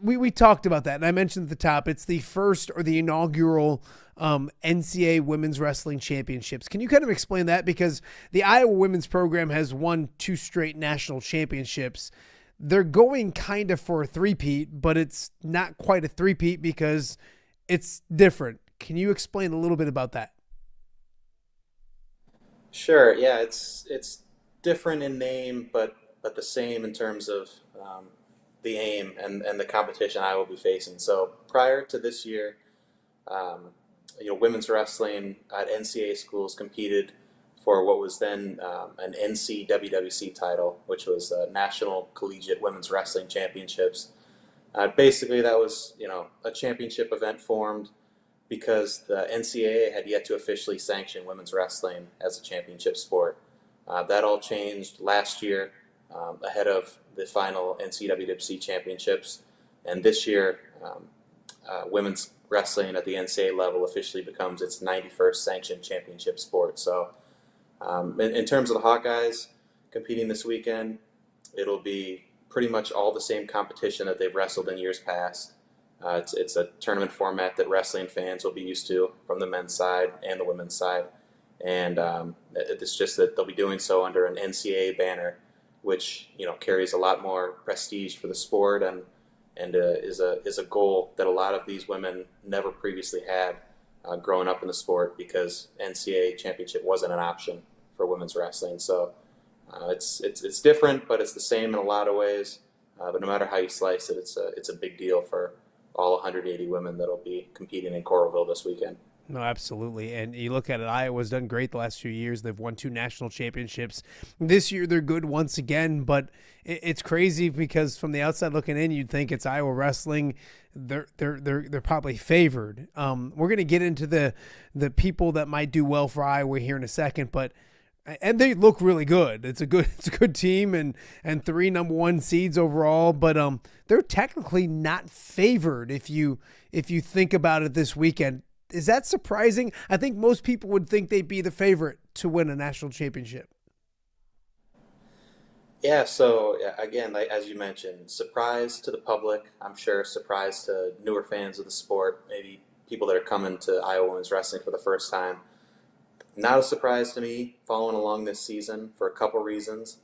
We talked about that, and I mentioned at the top, it's the first or the inaugural NCAA Women's Wrestling Championships. Can you kind of explain that? Because the Iowa women's program has won 2 straight national championships. They're going kind of for a three-peat, but it's not quite a three-peat because it's different. Can you explain a little bit about that? Sure. Yeah, it's different in name, but the same in terms of the aim and the competition I will be facing. So prior to this year, women's wrestling at NCAA schools competed for what was then an NCWWC title, which was National Collegiate Women's Wrestling Championships. Basically, that was a championship event formed because the NCAA had yet to officially sanction women's wrestling as a championship sport. That all changed last year ahead of the final NCWWC championships. And this year, women's wrestling at the NCAA level officially becomes its 91st sanctioned championship sport. So in terms of the Hawkeyes competing this weekend, it'll be pretty much all the same competition that they've wrestled in years past. It's a tournament format that wrestling fans will be used to from the men's side and the women's side. And it's just that they'll be doing so under an NCAA banner, which carries a lot more prestige for the sport and is a goal that a lot of these women never previously had growing up in the sport, because NCAA championship wasn't an option for women's wrestling. So it's different, but it's the same in a lot of ways. But no matter how you slice it, it's a big deal for all 180 women that'll be competing in Coralville this weekend. No, absolutely. And you look at it, Iowa's done great the last few years. They've won 2 national championships. This year they're good once again, but it's crazy because from the outside looking in, you'd think it's Iowa wrestling. They're probably favored. We're going to get into the people that might do well for Iowa here in a second, and they look really good. It's a good team and 3 number 1 seeds overall, but they're technically not favored if you think about it this weekend. Is that surprising? I think most people would think they'd be the favorite to win a national championship. Yeah, so again, as you mentioned, surprise to the public, I'm sure, surprise to newer fans of the sport, maybe people that are coming to Iowa women's wrestling for the first time. Not a surprise to me following along this season for a couple reasons.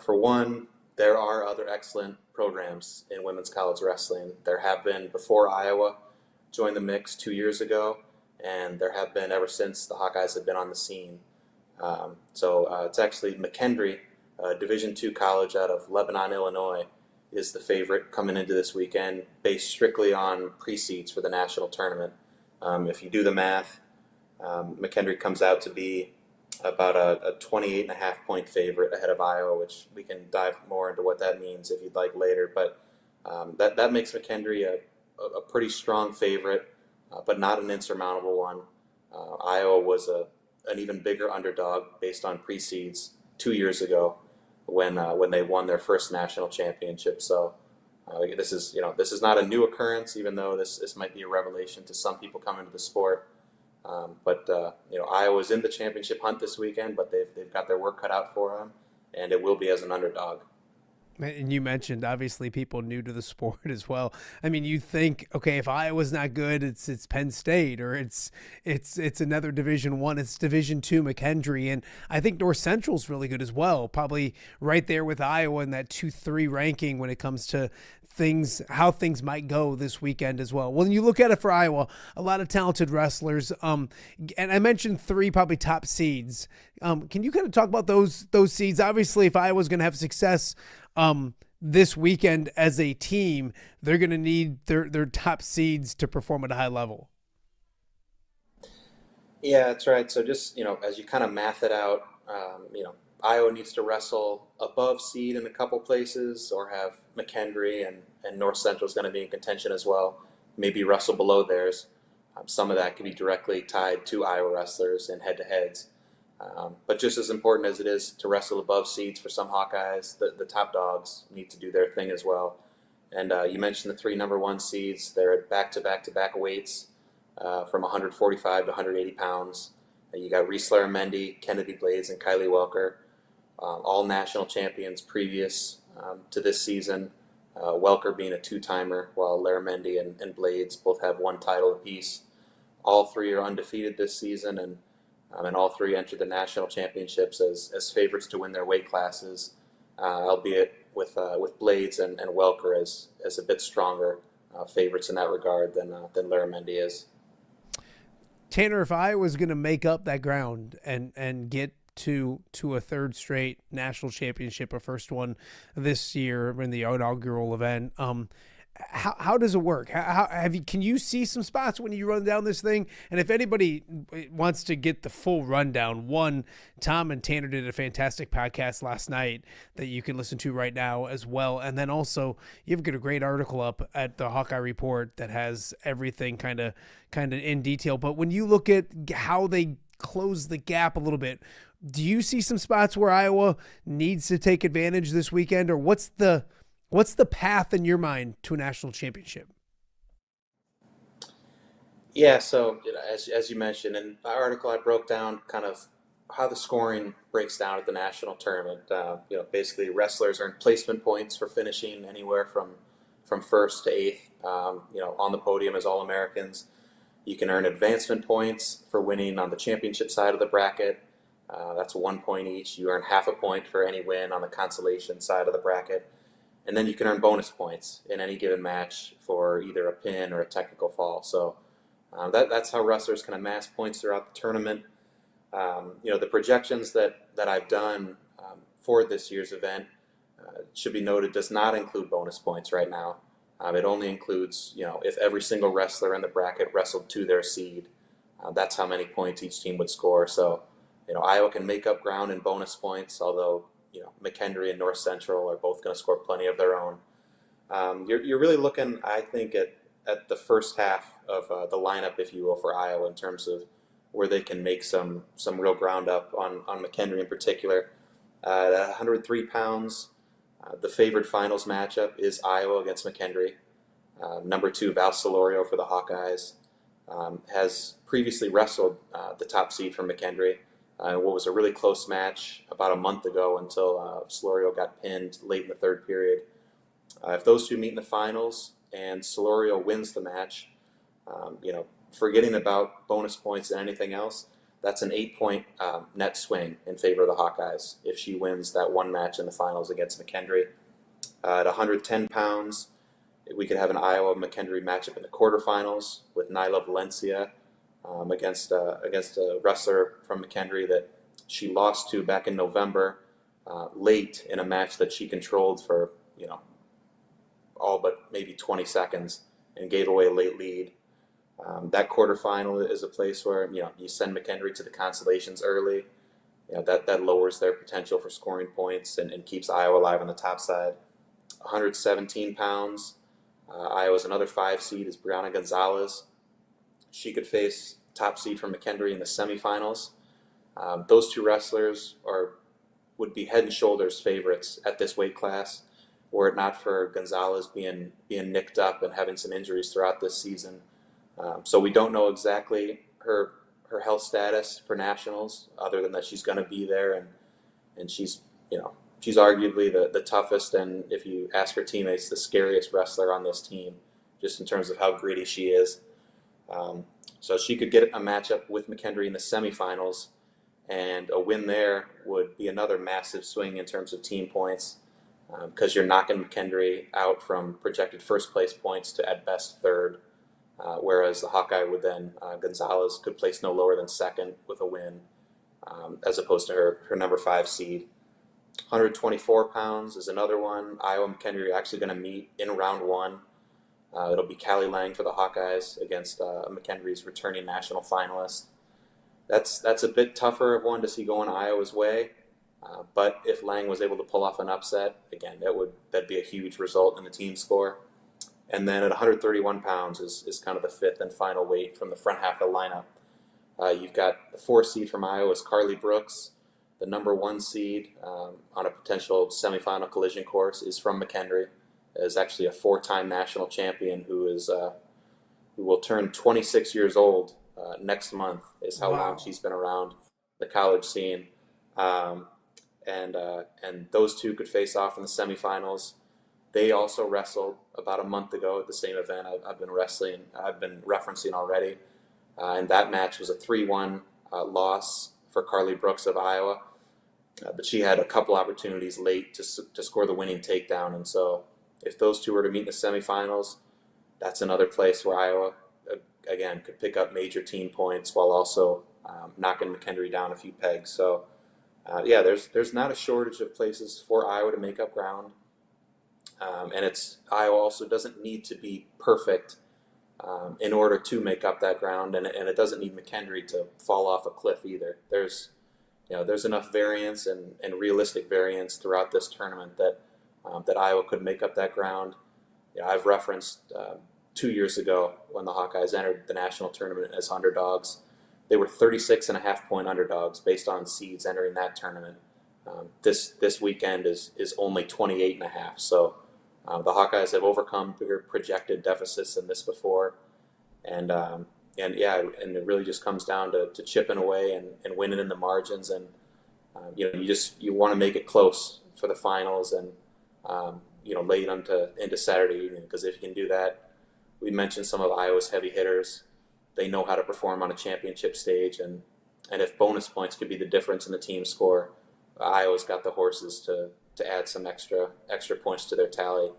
For one, there are other excellent programs in women's college wrestling. There have been before Iowa joined the mix 2 years ago, and there have been ever since the Hawkeyes have been on the scene. It's actually McKendree, Division II college out of Lebanon, Illinois, is the favorite coming into this weekend based strictly on pre-seeds for the national tournament. If you do the math, McKendree comes out to be about a 28.5-point favorite ahead of Iowa, which we can dive more into what that means if you'd like later. But that makes McKendree a pretty strong favorite, but not an insurmountable one. Iowa was an even bigger underdog based on pre-seeds 2 years ago when they won their first national championship. So this is not a new occurrence, even though this might be a revelation to some people coming to the sport. Iowa's in the championship hunt this weekend, but they've got their work cut out for them, and it will be as an underdog. And you mentioned obviously people new to the sport as well. I mean, you think, okay, if Iowa's not good, it's Penn State, or it's another Division I, it's Division II McKendree, and I think North Central's really good as well. Probably right there with Iowa in that 2-3 ranking when it comes to how things might go this weekend as well. When you look at it for Iowa, a lot of talented wrestlers. And I mentioned 3 probably top seeds. Can you kind of talk about those seeds? Obviously, if Iowa's going to have success this weekend as a team, they're going to need their top seeds to perform at a high level. Yeah, that's right. So just, as you kind of math it out, Iowa needs to wrestle above seed in a couple places, or have McKendree and North Central is going to be in contention as well. Maybe wrestle below theirs. Some of that can be directly tied to Iowa wrestlers and head-to-heads. But just as important as it is to wrestle above seeds for some Hawkeyes, the top dogs need to do their thing as well. And you mentioned the 3 number 1 seeds. They're at back-to-back-to-back weights from 145 to 180 pounds. You got Reese Laramendi, Kennedy Blades, and Kylie Welker, all national champions previous to this season. Welker being a 2-timer, while Laramendi and Blades both have 1 title apiece. All 3 are undefeated this season, and all 3 entered the national championships as favorites to win their weight classes, albeit with Blades and Welker as a bit stronger favorites in that regard than Laramendi is. Tanner, if I was going to make up that ground and get to a 3rd straight national championship, a first one this year in the inaugural event, how does it work? Can you see some spots when you run down this thing? And if anybody wants to get the full rundown, Tom and Tanner did a fantastic podcast last night that you can listen to right now as well. And then also you've got a great article up at the Hawkeye Report that has everything kind of in detail. But when you look at how they close the gap a little bit, do you see some spots where Iowa needs to take advantage this weekend, or what's the path in your mind to a national championship? Yeah, so as you mentioned in my article, I broke down kind of how the scoring breaks down at the national tournament. Basically wrestlers earn placement points for finishing anywhere from 1st to 8th. On the podium as All-Americans. You can earn advancement points for winning on the championship side of the bracket. That's 1 point each. You earn half a point for any win on the consolation side of the bracket. And then you can earn bonus points in any given match for either a pin or a technical fall. So that's how wrestlers can amass points throughout the tournament. The projections that I've done for this year's event, should be noted, does not include bonus points right now. It only includes, if every single wrestler in the bracket wrestled to their seed, that's how many points each team would score. So, Iowa can make up ground in bonus points, although McKendree and North Central are both going to score plenty of their own. You're really looking, I think, at the first half of the lineup, if you will, for Iowa in terms of where they can make some real ground up on McKendree in particular. At 103 pounds, the favored finals matchup is Iowa against McKendree. Number 2, Val Solorio for the Hawkeyes, has previously wrestled the top seed from McKendree. What was a really close match about a month ago until Solorio got pinned late in the 3rd period. If those 2 meet in the finals and Solorio wins the match, forgetting about bonus points and anything else, that's an 8-point net swing in favor of the Hawkeyes if she wins that one match in the finals against McKendree. At 110 pounds, we could have an Iowa-McKendree matchup in the quarterfinals with Nyla Valencia against a wrestler from McKendree that she lost to back in November, late in a match that she controlled for all but maybe 20 seconds and gave away a late lead. That quarterfinal is a place where you send McKendree to the consolations early. That lowers their potential for scoring points and keeps Iowa alive on the top side. 117 pounds. Iowa's another 5 seed is Brianna Gonzalez. She could face top seed from McKendree in the semifinals. Those 2 wrestlers would be head and shoulders favorites at this weight class, were it not for Gonzalez being nicked up and having some injuries throughout this season. So we don't know exactly her health status for nationals, other than that she's going to be there and she's She's arguably the toughest, and if you ask her teammates, the scariest wrestler on this team, just in terms of how gritty she is. So she could get a matchup with McKendree in the semifinals, and a win there would be another massive swing in terms of team points, because you're knocking McKendree out from projected first place points to at best third, whereas the Hawkeye would then, Gonzalez could place no lower than second with a win, as opposed to her number 5 seed. 124 pounds is another one. Iowa and McKendree are actually going to meet in round 1. It'll be Callie Lang for the Hawkeyes against McKendree's returning national finalist. That's a bit tougher of one to see going Iowa's way, but if Lang was able to pull off an upset, again, that'd be a huge result in the team score. And then at 131 pounds is kind of the 5th and final weight from the front half of the lineup. You've got the 4 seed from Iowa is Carly Brooks. The number 1 seed on a potential semifinal collision course is from McKendree. Is actually a 4-time national champion who will turn 26 years old next month. Is how long she's been around the college scene, and those two could face off in the semifinals. They also wrestled about a month ago at the same event I've been referencing already, and that match was a 3-1 loss for Carly Brooks of Iowa, but she had a couple opportunities late to score the winning takedown, and so if those two were to meet in the semifinals, that's another place where Iowa, again, could pick up major team points while also knocking McKendree down a few pegs. So, there's not a shortage of places for Iowa to make up ground, and Iowa also doesn't need to be perfect in order to make up that ground, and it doesn't need McKendree to fall off a cliff either. There's enough variance and realistic variance throughout this tournament that Iowa could make up that ground. I've referenced 2 years ago when the Hawkeyes entered the national tournament as underdogs. They were 36.5-point underdogs based on seeds entering that tournament. This weekend is only 28.5. So the Hawkeyes have overcome bigger projected deficits than this before, and it really just comes down to chipping away and winning in the margins, and you want to make it close for the finals and late into Saturday evening, because if you can do that, we mentioned some of Iowa's heavy hitters. They know how to perform on a championship stage, and if bonus points could be the difference in the team score, Iowa's got the horses to add some extra points to their tally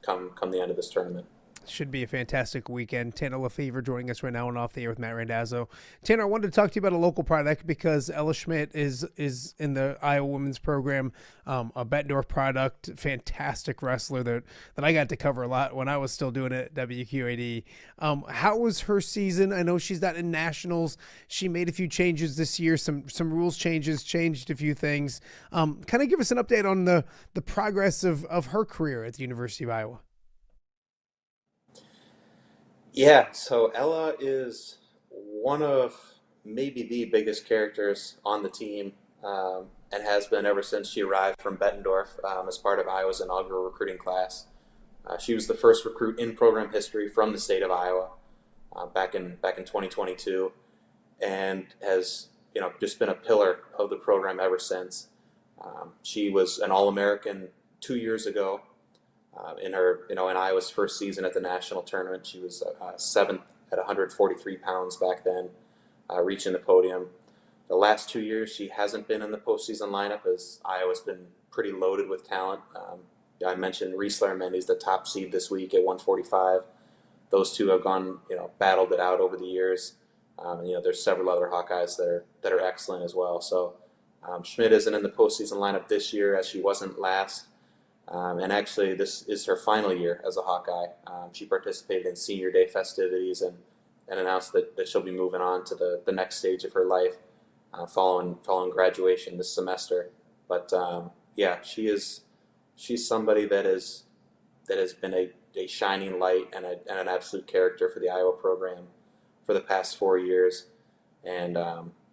come the end of this tournament. Should be a fantastic weekend. Tanner Lafever joining us right now on Off the Air with Matt Randazzo. Tanner, I wanted to talk to you about a local product because Ella Schmidt is in the Iowa women's program, a Bettendorf product, fantastic wrestler that I got to cover a lot when I was still doing it at WQAD. How was her season? I know she's not in nationals. She made a few changes this year, some rules changes, changed a few things. Kind of give us an update on the progress of her career at the University of Iowa. Yeah, so Ella is one of maybe the biggest characters on the team, and has been ever since she arrived from Bettendorf as part of Iowa's inaugural recruiting class. She was the first recruit in program history from the state of Iowa back in 2022, and has just been a pillar of the program ever since. She was an All-American 2 years ago. In Iowa's first season at the national tournament, she was 7th at 143 pounds back then, reaching the podium. The last 2 years, she hasn't been in the postseason lineup as Iowa's been pretty loaded with talent. I mentioned Riesler Mendy's the top seed this week at 145. Those two have gone, battled it out over the years. There's several other Hawkeyes that are excellent as well. So Schmidt isn't in the postseason lineup this year as she wasn't last. And actually, this is her final year as a Hawkeye. She participated in senior day festivities and announced that she'll be moving on to the next stage of her life following graduation this semester. But she's somebody that has been a shining light and an absolute character for the Iowa program for the past 4 years. And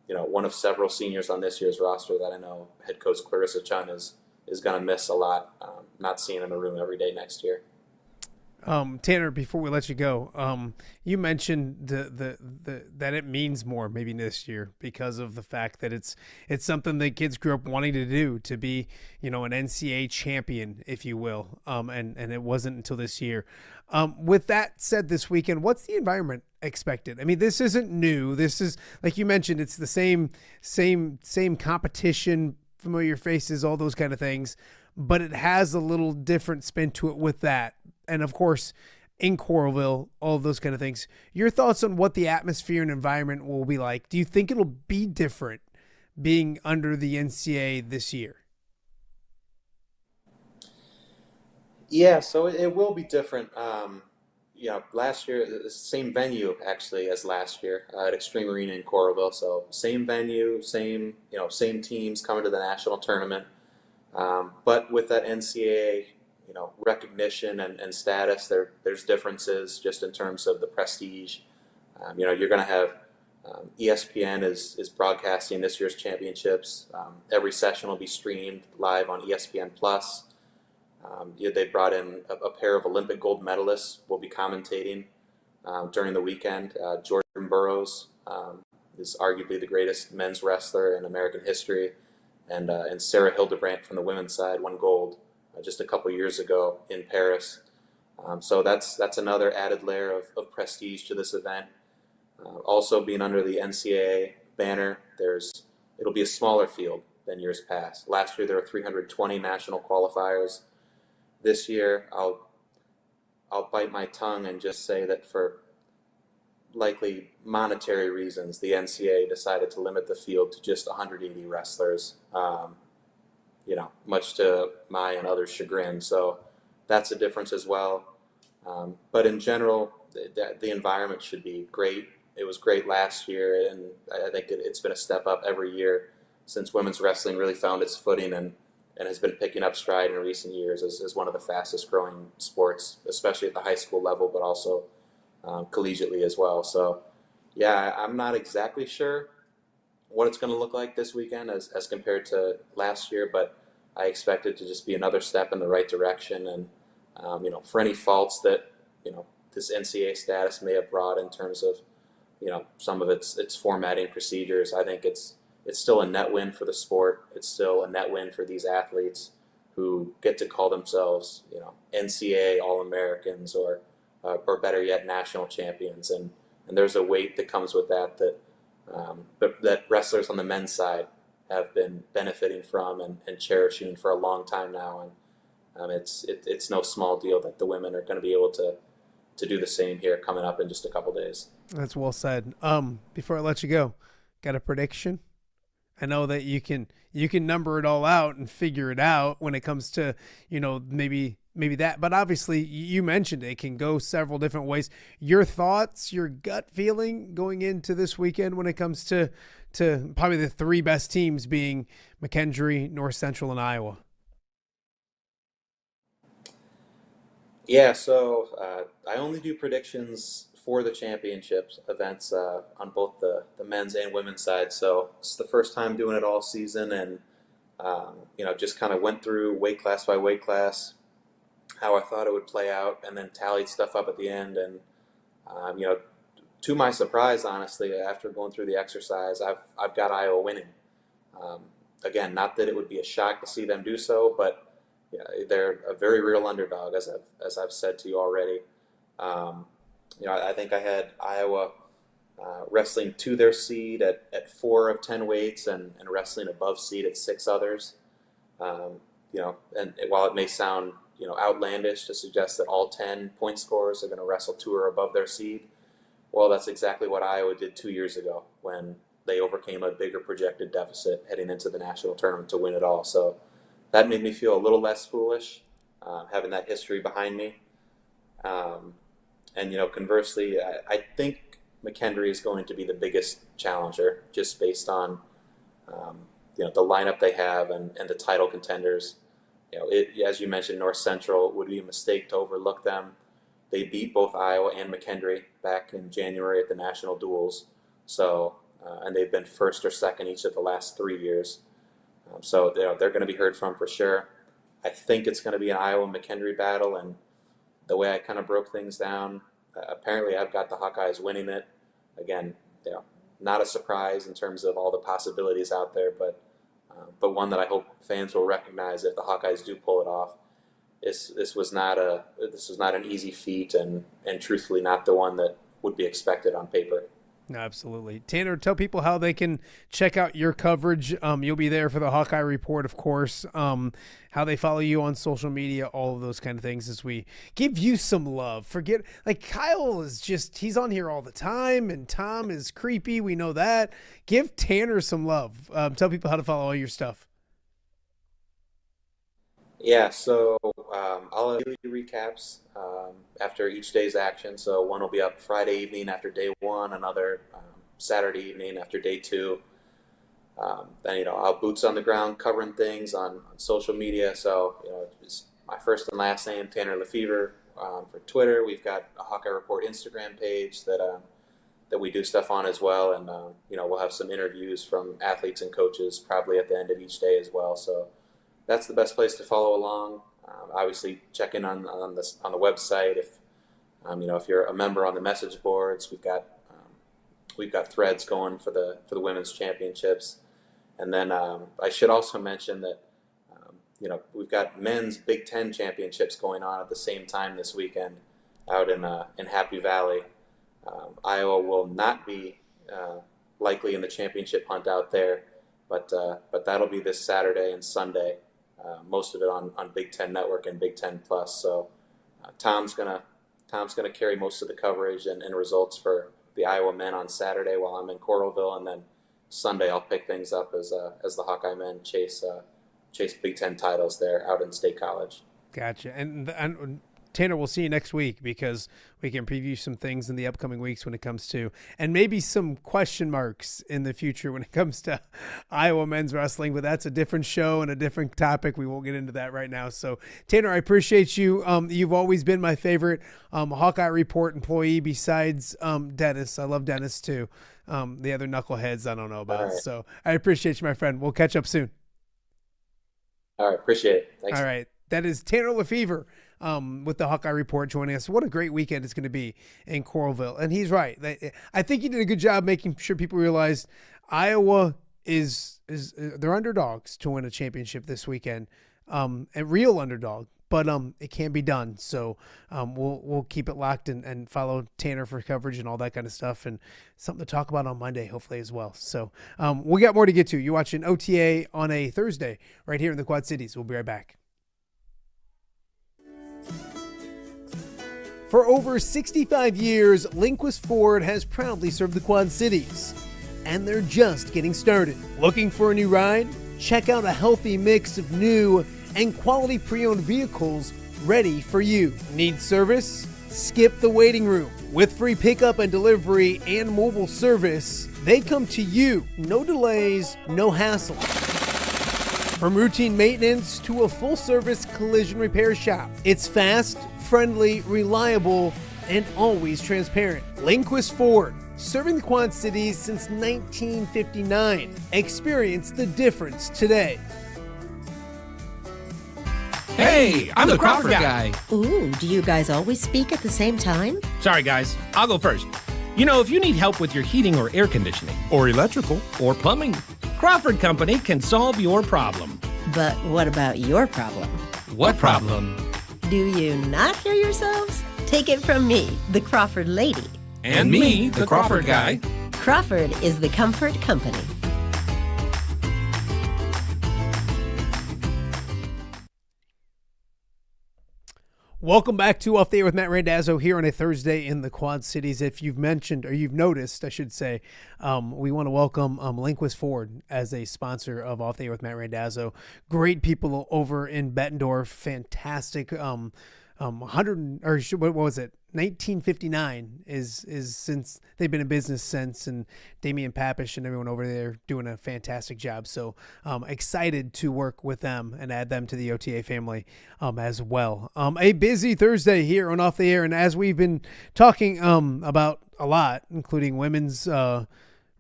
one of several seniors on this year's roster that I know head coach Clarissa Chun is going to miss a lot, not seeing in the room every day next year. Tanner, before we let you go, you mentioned the that it means more maybe this year because of the fact that it's something that kids grew up wanting to do, to be, an NCAA champion, if you will. And it wasn't until this year. With that said, this weekend, what's the environment expected? I mean, this isn't new. This is, like you mentioned, it's the same competition, familiar faces, all those kind of things, but it has a little different spin to it with that. And of course, in Coralville, all of those kind of things. Your thoughts on what the atmosphere and environment will be like? Do you think it'll be different being under the NCAA this year? Yeah, so it will be different. Last year, the same venue actually as last year at Extreme Arena in Coralville. So same venue, same teams coming to the national tournament. But with that NCAA, recognition and status, there's differences just in terms of the prestige. You're going to have ESPN is broadcasting this year's championships. Every session will be streamed live on ESPN Plus. They brought in a pair of Olympic gold medalists will be commentating during the weekend. Jordan Burroughs is arguably the greatest men's wrestler in American history, and Sarah Hildebrandt from the women's side won gold just a couple years ago in Paris. So that's another added layer of prestige to this event. Also being under the NCAA banner, it'll be a smaller field than years past. Last year there were 320 national qualifiers. This year I'll bite my tongue and just say that for likely monetary reasons, the NCAA decided to limit the field to just 180 wrestlers. Much to my and others' chagrin. So that's a difference as well. But in general, the environment should be great. It was great last year, and I think it's been a step up every year since women's wrestling really found its footing and has been picking up stride in recent years as one of the fastest growing sports, especially at the high school level, but also collegiately as well. So, yeah, I'm not exactly sure what it's going to look like this weekend as compared to last year, but I expect it to just be another step in the right direction. And, for any faults that, this NCAA status may have brought in terms of, some of its formatting procedures, I think it's still a net win for the sport. It's still a net win for these athletes who get to call themselves, NCAA All-Americans or better yet, national champions. And there's a weight that comes with that wrestlers on the men's side have been benefiting from and cherishing for a long time now. And it's no small deal that the women are going to be able to do the same here coming up in just a couple days. That's well said. Before I let you go, got a prediction? I know that you can number it all out and figure it out when it comes to, maybe that, but obviously you mentioned it can go several different ways. Your thoughts, your gut feeling going into this weekend when it comes to probably the three best teams being McKendree, North Central, and Iowa. Yeah, so I only do predictions for the championships events on both the men's and women's side. So it's the first time doing it all season, and just kind of went through weight class by weight class, how I thought it would play out, and then tallied stuff up at the end. And to my surprise, honestly, after going through the exercise, I've got Iowa winning. Again, not that it would be a shock to see them do so, but they're a very real underdog, as I've said to you already. I think I had Iowa wrestling to their seed at 4 of 10 weights and wrestling above seed at 6 others. And while it may sound outlandish to suggest that all 10 point scorers are going to wrestle to or above their seed, well, that's exactly what Iowa did 2 years ago when they overcame a bigger projected deficit heading into the national tournament to win it all. So that made me feel a little less foolish, having that history behind me. Conversely, I think McKendree is going to be the biggest challenger, just based on the lineup they have and the title contenders. As you mentioned, North Central would be a mistake to overlook them. They beat both Iowa and McKendree back in January at the national duels. So, and they've been first or second each of the last 3 years. So they're going to be heard from for sure. I think it's going to be an Iowa-McKendree battle, and the way I kind of broke things down, apparently I've got the Hawkeyes winning it. Again, not a surprise in terms of all the possibilities out there, but one that I hope fans will recognize if the Hawkeyes do pull it off. This was not an easy feat, and truthfully not the one that would be expected on paper. No, absolutely. Tanner, tell people how they can check out your coverage. You'll be there for the Hawkeye Report, of course. How they follow you on social media, all of those kind of things as we give you some love. Forget, like, Kyle is just, he's on here all the time, and Tom is creepy. We know that. Give Tanner some love. Tell people how to follow all your stuff. Yeah, so I'll have daily recaps after each day's action. So one will be up Friday evening after day one, another Saturday evening after day two. Then, I'll boots on the ground covering things on social media. So, it's my first and last name, Tanner Lafever, for Twitter. We've got a Hawkeye Report Instagram page that we do stuff on as well. And, we'll have some interviews from athletes and coaches probably at the end of each day as well. So that's the best place to follow along. Obviously, check in on the website. If you're a member on the message boards, we've got threads going for the women's championships. And then I should also mention that we've got men's Big Ten championships going on at the same time this weekend out in Happy Valley. Iowa will not be likely in the championship hunt out there, but that'll be this Saturday and Sunday. Most of it on Big Ten Network and Big Ten Plus. So Tom's gonna carry most of the coverage and results for the Iowa men on Saturday while I'm in Coralville, and then Sunday I'll pick things up as the Hawkeye men chase Big Ten titles there out in State College. Gotcha. And Tanner, we'll see you next week because we can preview some things in the upcoming weeks when it comes to, and maybe some question marks in the future when it comes to Iowa men's wrestling, but that's a different show and a different topic. We won't get into that right now. So Tanner, I appreciate you. You've always been my favorite Hawkeye Report employee besides Dennis. I love Dennis too. The other knuckleheads I don't know about. Right. So I appreciate you, my friend. We'll catch up soon. All right. Appreciate it. Thanks. All right. That is Tanner Lafever with the Hawkeye Report joining us. What a great weekend it's going to be in Coralville. And he's right. I think he did a good job making sure people realized Iowa is they're underdogs to win a championship this weekend, a real underdog. But it can be done. So we'll keep it locked and follow Tanner for coverage and all that kind of stuff, and something to talk about on Monday, hopefully, as well. So we got more to get to. You're watching OTA on a Thursday right here in the Quad Cities. We'll be right back. For over 65 years, Linquist Ford has proudly served the Quad Cities, and they're just getting started. Looking for a new ride? Check out a healthy mix of new and quality pre-owned vehicles ready for you. Need service? Skip the waiting room. With free pickup and delivery and mobile service, they come to you. No delays, no hassle. From routine maintenance to a full-service collision repair shop, it's fast, friendly, reliable, and always transparent. Linquist Ford, serving the Quad Cities since 1959. Experience the difference today. Hey, I'm the Crawford guy. Ooh, do you guys always speak at the same time? Sorry, guys. I'll go first. If you need help with your heating or air conditioning, or electrical, or plumbing, Crawford Company can solve your problem. But what about your problem? What problem? Do you not hear yourselves? Take it from me, the Crawford lady. And me, the Crawford guy. Crawford is the comfort company. Welcome back to Off the Air with Matt Randazzo here on a Thursday in the Quad Cities. If you've mentioned, or you've noticed, I should say, we want to welcome Linquist Ford as a sponsor of Off the Air with Matt Randazzo. Great people over in Bettendorf. Fantastic. 1959 is since they've been in business since, and Damian Papish and everyone over there doing a fantastic job. So excited to work with them and add them to the OTA family as well. A busy Thursday here on Off the Air, and as we've been talking about a lot, including women's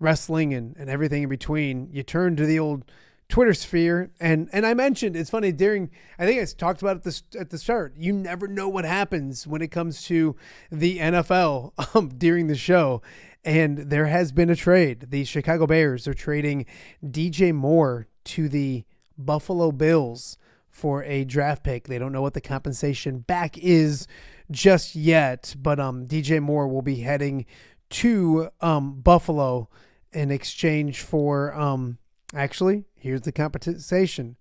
wrestling and everything in between, you turn to the old Twitter sphere, and I mentioned, it's funny, I think I talked about it at the start, you never know what happens when it comes to the NFL during the show, and there has been a trade. The Chicago Bears are trading DJ Moore to the Buffalo Bills for a draft pick. They don't know what the compensation back is just yet, but DJ Moore will be heading to Buffalo in exchange for actually, here's the compensation.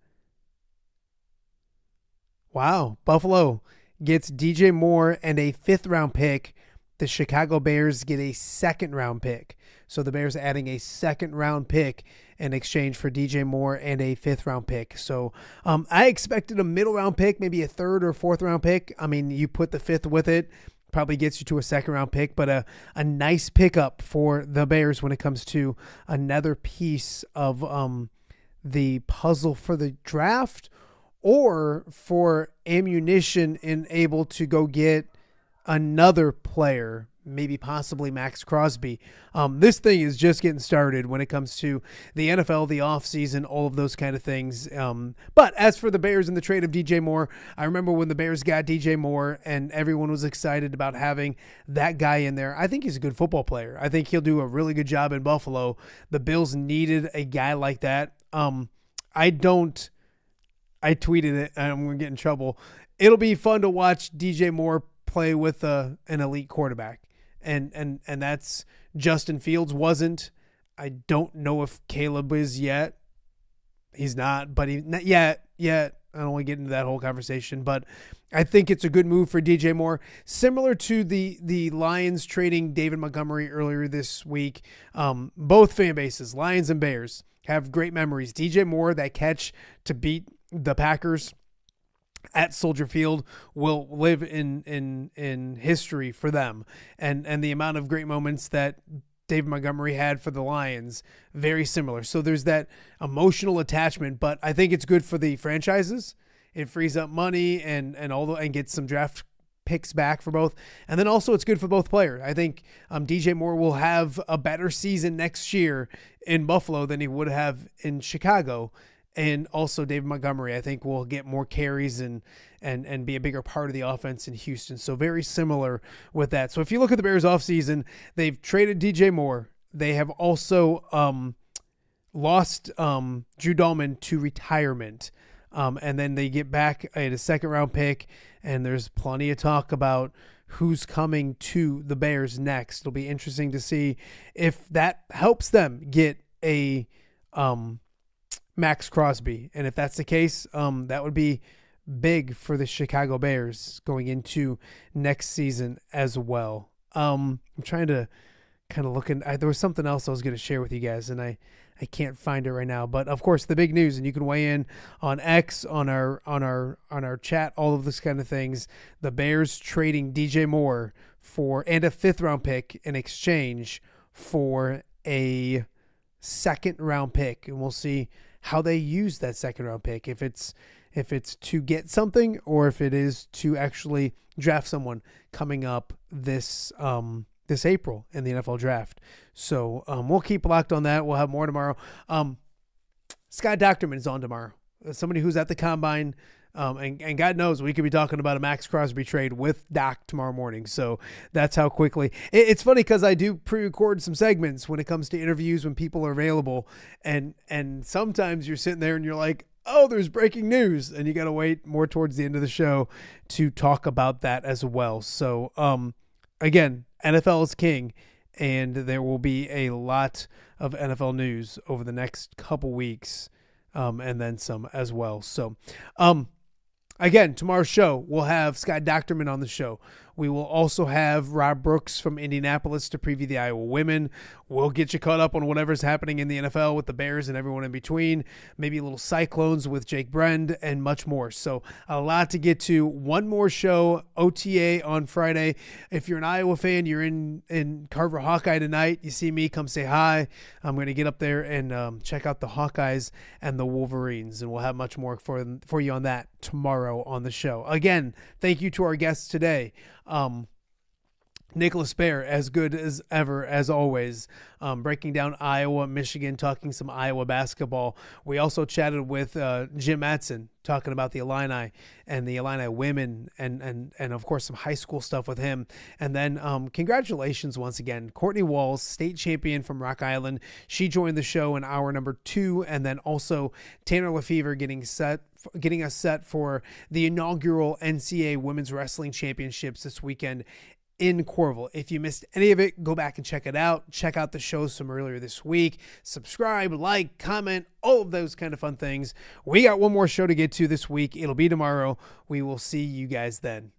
Wow, Buffalo gets DJ Moore and a 5th-round pick. The Chicago Bears get a 2nd-round pick. So the Bears adding a 2nd-round pick in exchange for DJ Moore and a 5th-round pick. So I expected a middle-round pick, maybe a 3rd or 4th-round pick. I mean, you put the 5th with it, probably gets you to a 2nd-round pick, but a nice pickup for the Bears when it comes to another piece of the puzzle for the draft, or for ammunition and able to go get another player, maybe possibly Max Crosby. This thing is just getting started when it comes to the NFL, the offseason, all of those kind of things. But as for the Bears and the trade of DJ Moore, I remember when the Bears got DJ Moore and everyone was excited about having that guy in there. I think he's a good football player. I think he'll do a really good job in Buffalo. The Bills needed a guy like that. I tweeted it, and I'm going to get in trouble. It'll be fun to watch DJ Moore play with an elite quarterback. And that's Justin Fields wasn't. I don't know if Caleb is yet. He's not, but not yet. I don't want to get into that whole conversation, but I think it's a good move for DJ Moore. Similar to the Lions trading David Montgomery earlier this week. Both fan bases, Lions and Bears, have great memories. DJ Moore, that catch to beat the Packers at Soldier Field, will live in history for them. And the amount of great moments that David Montgomery had for the Lions, very similar. So there's that emotional attachment, but I think it's good for the franchises. It frees up money and gets some draft picks back for both. And then also it's good for both players. I think DJ Moore will have a better season next year in Buffalo than he would have in Chicago. And also David Montgomery, I think, will get more carries and be a bigger part of the offense in Houston. So very similar with that. So if you look at the Bears offseason, they've traded DJ Moore. They have also lost Drew Dahlman to retirement. And then they get back a 2nd-round pick, and there's plenty of talk about who's coming to the Bears next. It'll be interesting to see if that helps them get a Max Crosby. And if that's the case, that would be big for the Chicago Bears going into next season as well. I'm trying to kind of look in. There was something else I was going to share with you guys, and I can't find it right now. But of course, the big news, and you can weigh in on X, on our chat, all of this kind of things. The Bears trading DJ Moore and a 5th-round pick in exchange for a 2nd-round pick, and we'll see how they use that 2nd-round pick. If it's to get something, or if it is to actually draft someone coming up this April in the NFL draft. So we'll keep locked on that. We'll have more tomorrow. Scott Docterman is on tomorrow. Somebody who's at the Combine, and God knows we could be talking about a Max Crosby trade with Doc tomorrow morning. So that's how quickly. It's funny because I do pre-record some segments when it comes to interviews when people are available, and sometimes you're sitting there and you're like, oh, there's breaking news, and you got to wait more towards the end of the show to talk about that as well. So again, NFL is king, and there will be a lot of NFL news over the next couple weeks, and then some as well. So again, tomorrow's show, we'll have Scott Docterman on the show. We will also have Rob Brooks from Indianapolis to preview the Iowa women. We'll get you caught up on whatever's happening in the NFL with the Bears and everyone in between. Maybe a little Cyclones with Jake Brend and much more. So a lot to get to. One more show, OTA on Friday. If you're an Iowa fan, you're in Carver Hawkeye tonight, you see me, come say hi. I'm going to get up there and check out the Hawkeyes and the Wolverines, and we'll have much more for you on that tomorrow on the show. Again, thank you to our guests today. Nicholas Baer, as good as ever, as always, breaking down Iowa, Michigan, talking some Iowa basketball. We also chatted with Jim Mattson, talking about the Illini and the Illini women, and of course some high school stuff with him. And then congratulations once again, Courtney Walls, state champion from Rock Island. She joined the show in hour number 2, and then also Tanner Lafever getting us set for the inaugural NCAA Women's Wrestling Championships this weekend in Coralville. If you missed any of it, go back and check it out. Check out the shows from earlier this week. Subscribe, like, comment, all of those kind of fun things. We got one more show to get to this week. It'll be tomorrow. We will see you guys then.